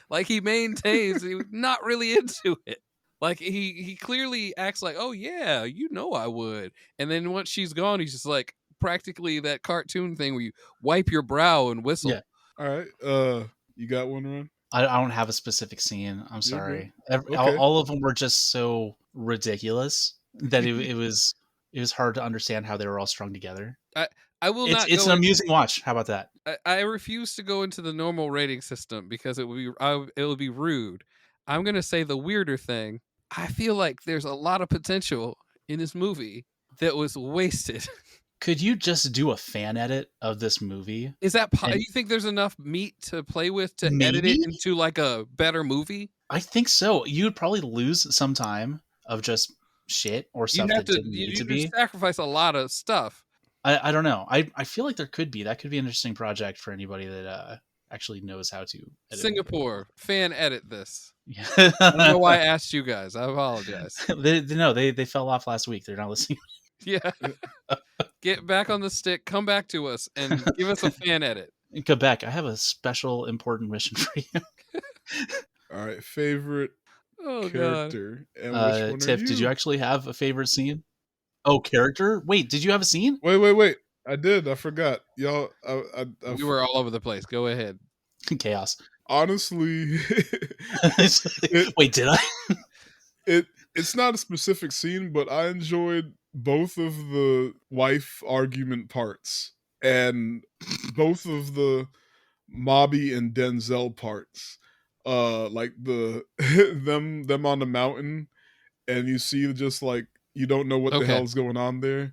Like he maintains he was not really into it. Like he clearly acts like, oh yeah, you know I would. And then once she's gone, he's just like practically that cartoon thing where you wipe your brow and whistle. Yeah. All right. You got one, Ron? I don't have a specific scene. I'm sorry. Okay. All of them were just so ridiculous that it was hard to understand how they were all strung together. I will not. It's an amusing watch. How about that? I refuse to go into the normal rating system because it would be rude. I'm gonna say the weirder thing. I feel like there's a lot of potential in this movie that was wasted. Could you just do a fan edit of this movie? Is that you think there's enough meat to play with to edit it into like a better movie? I think so. You'd probably lose some time of just shit or stuff that didn't need to be. Sacrifice a lot of stuff. I don't know. I feel like there could be. That could be an interesting project for anybody that actually knows how to edit. Singapore, fan edit this. Yeah. I don't know why I asked you guys. I apologize. They fell off last week. They're not listening. Yeah. Get back on the stick. Come back to us and give us a fan edit. In Quebec, I have a special important mission for you. All right. Favorite character. God. And which one Tiff, did you actually have a favorite scene? Oh, character? Wait, did you have a scene? Wait. I did. I forgot. Y'all, we were all over the place. Go ahead. Chaos. Honestly. Wait, did I? It's not a specific scene, but I enjoyed both of the wife argument parts and both of the Mobby and Denzel parts. Like the them on the mountain, and you see just like you don't know what the hell's going on there,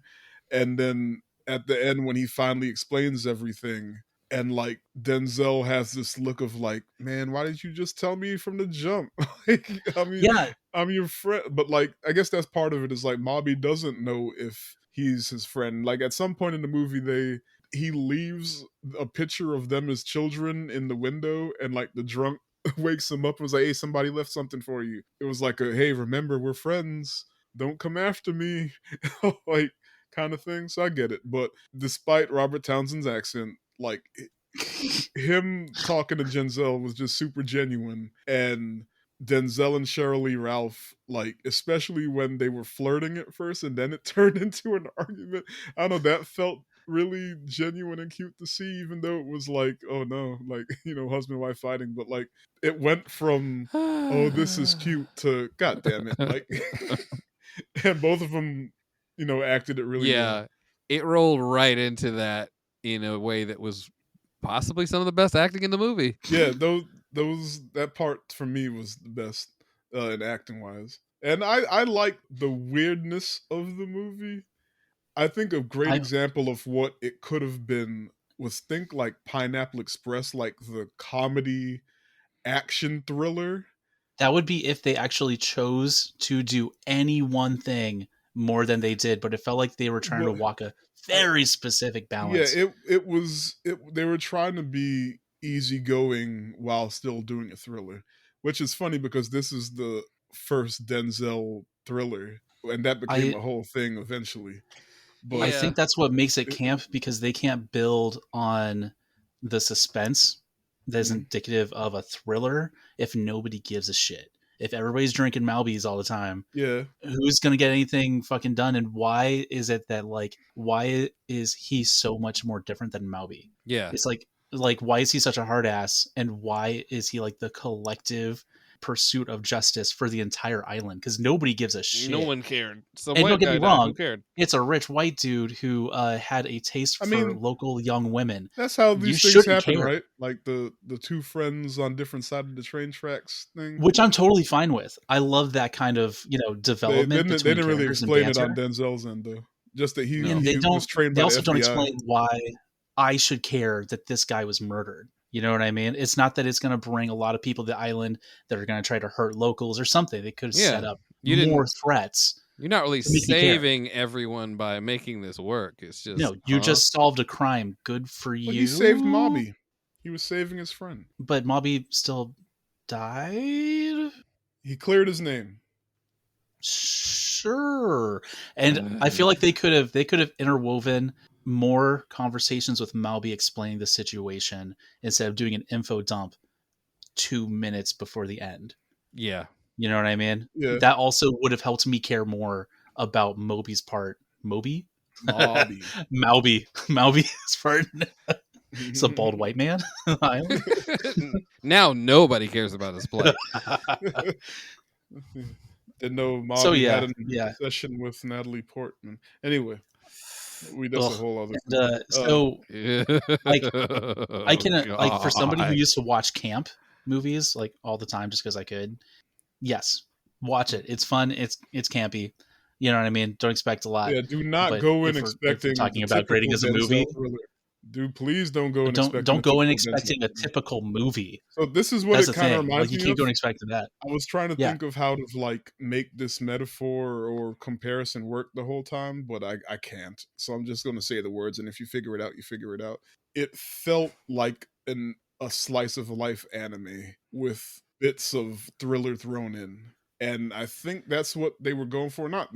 and then at the end when he finally explains everything, and like Denzel has this look of like, man, why did you just tell me from the jump? Like, I mean, yeah, I'm your friend, but like, I guess that's part of it. Is like Mobby doesn't know if he's his friend. Like at some point in the movie, he leaves a picture of them as children in the window, and like the drunk wakes him up and was like, hey, somebody left something for you. It was like hey, remember, we're friends. Don't come after me. Like kind of thing. So I get it. But despite Robert Townsend's accent, like him talking to Denzel was just super genuine. And Denzel and Sheryl Lee Ralph, like, especially when they were flirting at first and then it turned into an argument. I don't know, that felt really genuine and cute to see, even though it was like, oh no, like, you know, husband and wife fighting, but like it went from oh, this is cute to god damn it, like and both of them, you know, acted it really well. It rolled right into that in a way that was possibly some of the best acting in the movie. Yeah, that part for me was the best in acting wise. And I like the weirdness of the movie. I think a great example of what it could have been was think like Pineapple Express, like the comedy action thriller. That would be if they actually chose to do any one thing more than they did, but it felt like they were trying to walk a very specific balance. Yeah, they were trying to be easygoing while still doing a thriller, which is funny because this is the first Denzel thriller, and that became a whole thing eventually. But I think that's what makes it camp, because they can't build on the suspense that is indicative of a thriller if nobody gives a shit. if everybody's drinking Malbys all the time, Yeah. who's gonna get anything fucking done? And why is it that like why is he so much more different than Malby? Yeah. It's like why is he such a hard ass, and why is he like the collective pursuit of justice for the entire island? Because nobody gives a shit. No one cared. Some And white don't get guy me died. wrong, Who cared? it's a rich white dude who had a taste for local young women. That's how these You things shouldn't happen, care. right? Like the two friends on different sides of the train tracks thing. Which I'm totally fine with. I love that kind of, development They between didn't really characters and explain it banter. on Denzel's end, though. Just that he they was trained by the also FBI. don't explain why I should care that this guy was murdered. You know what I mean? It's not that it's going to bring a lot of people to the island that are going to try to hurt locals or something. They could have set up more threats. You're not really saving everyone by making this work. It's just you just solved a crime. Good for you. He saved Mobby. He was saving his friend. But Mobby still died? He cleared his name. Sure. And I feel like they could have interwoven more conversations with Malby explaining the situation instead of doing an info dump 2 minutes before the end. Yeah. You know what I mean? Yeah. That also would have helped me care more about Moby's part. Moby? Malby's part. It's a bald white man. Now nobody cares about his play. Didn't know Mobby had a session with Natalie Portman. Anyway, that's a whole other thing. I can like for somebody who used to watch camp movies like all the time just because I could. Yes, watch it. It's fun. It's campy. You know what I mean? Don't expect a lot. Yeah, do not go in expecting talking about grading as a movie. Dude, please don't go in expecting. Don't go in expecting a typical movie. So this is what it kind of reminds me of. You keep going expecting that. I was trying to think of how to like make this metaphor or comparison work the whole time, but I can't. So I'm just going to say the words, and if you figure it out, you figure it out. It felt like a slice of life anime with bits of thriller thrown in, and I think that's what they were going for. Not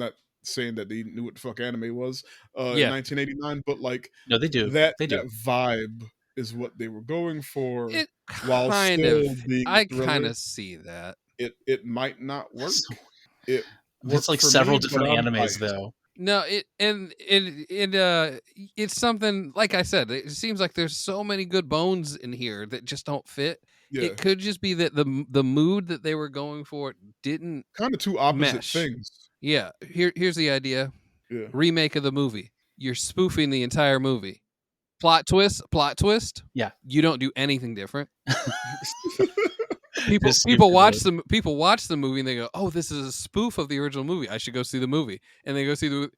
saying that they knew what the fuck anime was in 1989, but like no, they do. That they do. That vibe is what they were going for. It while kind still of, being I thriller. kind of see that. It might not work. It's like several different animes though. No, it's something like I said. It seems like there's so many good bones in here that just don't fit. Yeah. It could just be that the mood that they were going for didn't kind of two opposite things. Yeah, here's the idea. Yeah. Remake of the movie. You're spoofing the entire movie. Plot twist. Yeah. You don't do anything different. People watch the movie and they go, "Oh, this is a spoof of the original movie. I should go see the movie." And they go see the movie.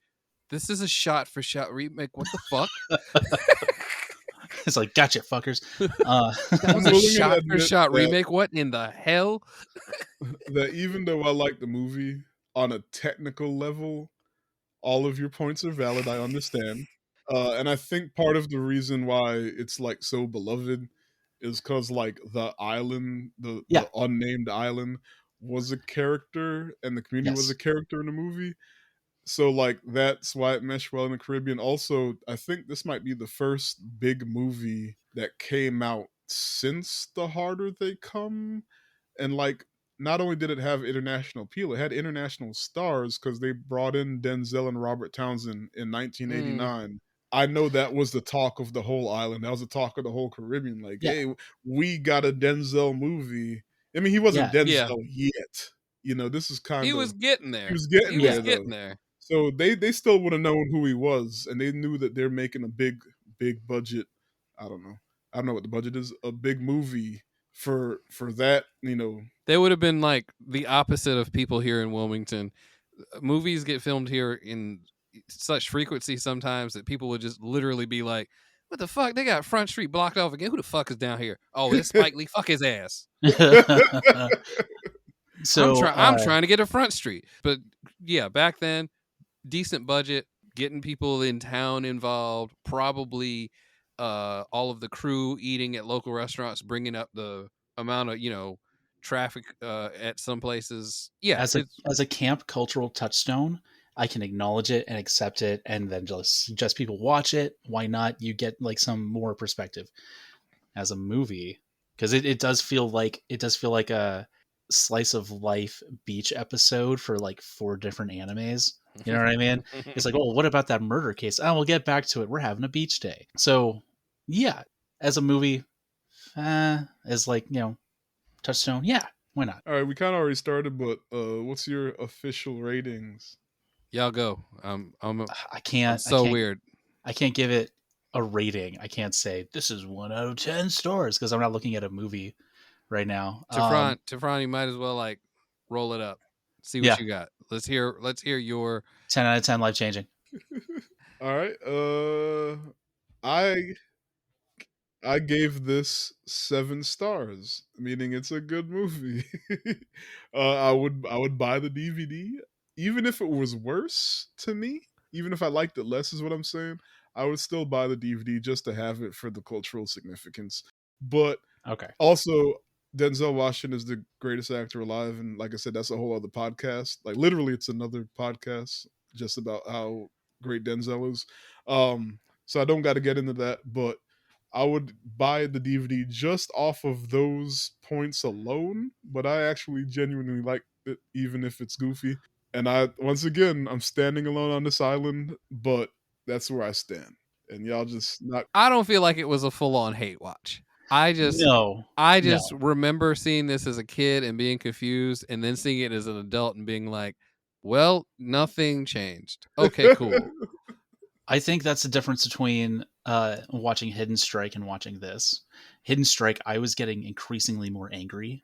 This is a shot-for-shot remake. What the fuck? It's like, gotcha, fuckers. That was a shot-for-shot remake. What in the hell? That even though I like the movie on a technical level, all of your points are valid. I understand, and I think part of the reason why it's like so beloved is because like the island, the unnamed island, was a character, and the community was a character in the movie. So like that's why it meshed well in the Caribbean. Also, I think this might be the first big movie that came out since The Harder They Come, and like not only did it have international appeal, it had international stars because they brought in Denzel and Robert Townsend in 1989. I know that was the talk of the whole island. That was the talk of the whole Caribbean. Like, hey, we got a Denzel movie. I mean, he wasn't Denzel yet. You know, this is kind of... He was getting there. He was getting there. So they still would have known who he was, and they knew that they're making a big budget. I don't know what the budget is. A big movie for that, you know. They would have been like the opposite of people here in Wilmington. Movies get filmed here in such frequency sometimes that people would just literally be like, "What the fuck? They got Front Street blocked off again. Who the fuck is down here? Oh, it's Spike Lee. Fuck his ass." So I'm trying to get a Front Street, but yeah, back then, decent budget, getting people in town involved, probably all of the crew eating at local restaurants, bringing up the amount of traffic at some places. Yeah, as a camp cultural touchstone, I can acknowledge it and accept it, and then just people watch it. Why not? You get like some more perspective as a movie, because it does feel like slice of life beach episode for like 4 different animes. You know what I mean? It's like, oh, what about that murder case? Oh, we'll get back to it. We're having a beach day. So yeah, as a movie, as like, Touchstone, yeah, why not? All right, we kind of already started, but what's your official ratings? Y'all go. I can't. Weird. I can't give it a rating. I can't say this is 1 out of 10 stars because I'm not looking at a movie right now. Tefron, you might as well like roll it up. See what you got. Let's hear your 10 out of 10 life changing. All right. I gave this 7 stars, meaning it's a good movie. I would buy the DVD, even if it was worse to me. Even if I liked it less, is what I'm saying. I would still buy the DVD just to have it for the cultural significance. But also, Denzel Washington is the greatest actor alive, and like I said, that's a whole other podcast. Like literally, it's another podcast just about how great Denzel is. So I don't got to get into that, but I would buy the DVD just off of those points alone, but I actually genuinely like it, even if it's goofy. And I'm standing alone on this island, but that's where I stand. And y'all just not. I don't feel like it was a full-on hate watch. I just remember seeing this as a kid and being confused, and then seeing it as an adult and being like, well, nothing changed. Okay, cool. I think that's the difference between watching Hidden Strike and watching this. Hidden Strike, I was getting increasingly more angry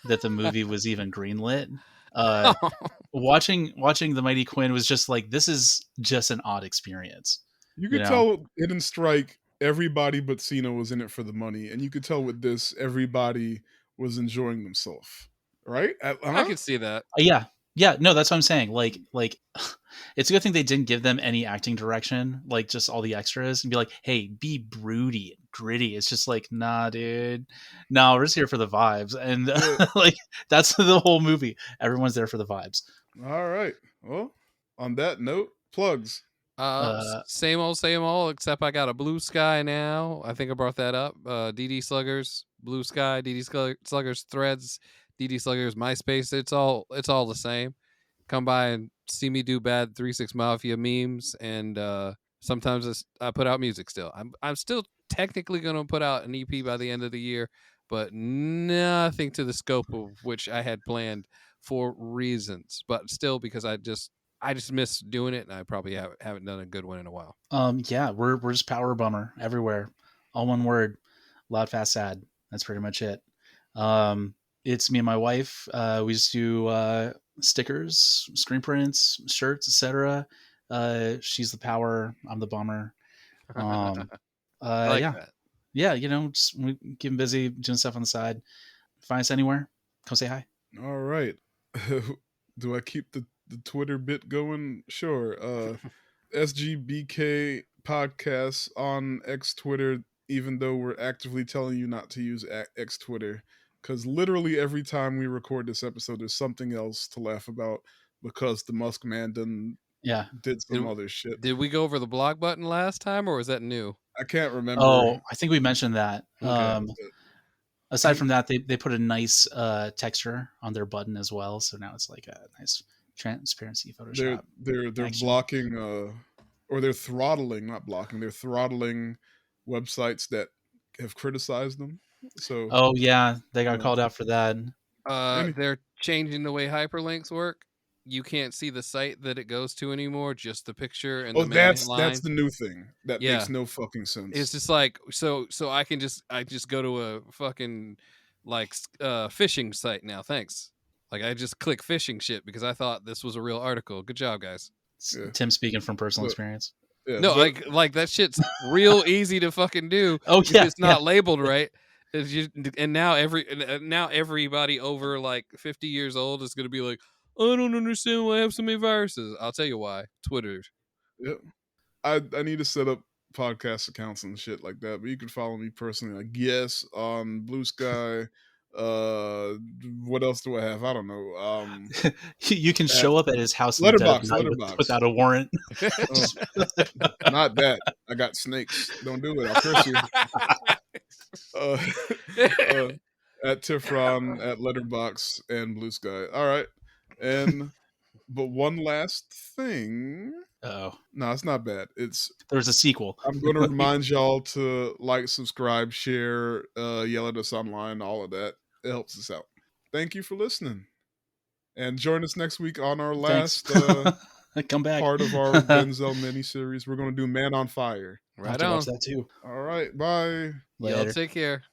that the movie was even greenlit. Watching the Mighty Quinn was just like, this is just an odd experience. You could tell Hidden Strike, everybody but Cena was in it for the money, and you could tell with this, everybody was enjoying themselves. Right? I could see that. Yeah, no, that's what I'm saying. Like, it's a good thing they didn't give them any acting direction, like just all the extras, and be like, "Hey, be broody and gritty." It's just like, nah, dude, no, we're just here for the vibes, and like that's the whole movie. Everyone's there for the vibes. All right. Well, on that note, plugs. Same old, except I got a Blue Sky now. I think I brought that up. DD Sluggers, Blue Sky, DD Sluggers Threads, DD Sluggers MySpace. It's all the same. Come by and see me do bad 3-6 Mafia memes, and sometimes I put out music still. I'm still technically going to put out an EP by the end of the year, but nothing to the scope of which I had planned for reasons. But still, because I just miss doing it, and I probably haven't done a good one in a while. Yeah, we're just Power Bummer everywhere, all one word, loud, fast, sad. That's pretty much it. It's me and my wife. We just do stickers, screen prints, shirts, etc. She's the power, I'm the bummer. I like that. Yeah, just we keep busy doing stuff on the side. Find us anywhere. Come say hi. All right. Do I keep the Twitter bit going? Sure. SGBK Podcasts on X Twitter, even though we're actively telling you not to use X Twitter. Because literally every time we record this episode, there's something else to laugh about because the Musk man did some other shit. Did we go over the block button last time, or was that new? I can't remember. Oh, I think we mentioned that. Okay. Aside from that, they put a nice texture on their button as well. So now it's like a nice transparency Photoshop. They're blocking, or they're throttling, not blocking. They're throttling websites that have criticized them. So, oh yeah, they got called out for that. They're changing the way hyperlinks work. You can't see the site that it goes to anymore, just the picture and the main line. That's the new thing. That makes no fucking sense. It's just like so I just go to a fucking like phishing site now. Thanks. Like I just click phishing shit because I thought this was a real article. Good job, guys. Yeah. Tim speaking from personal experience. Yeah, no, like that shit's real easy to fucking do. Oh yeah, if it's not labeled right. It's just, and now everybody over like 50 years old is going to be like, I don't understand why I have so many viruses. I'll tell you why. Twitter. Yep. I need to set up podcast accounts and shit like that, but you can follow me personally, I guess, on Blue Sky. What else do I have? I don't know. You can show up at his house Letterboxd without a warrant. Not that. I got snakes. Don't do it. I'll curse you. at Tifron, at Letterbox, and Blue Sky. All right. But one last thing. Oh, no, it's not bad. There's a sequel. I'm going to remind y'all to like, subscribe, share, yell at us online, all of that. It helps us out. Thank you for listening. And join us next week on our last come back part of our Denzel miniseries. We're going to do Man on Fire. Right on. Watch that too. All right. Bye. Y'all take care.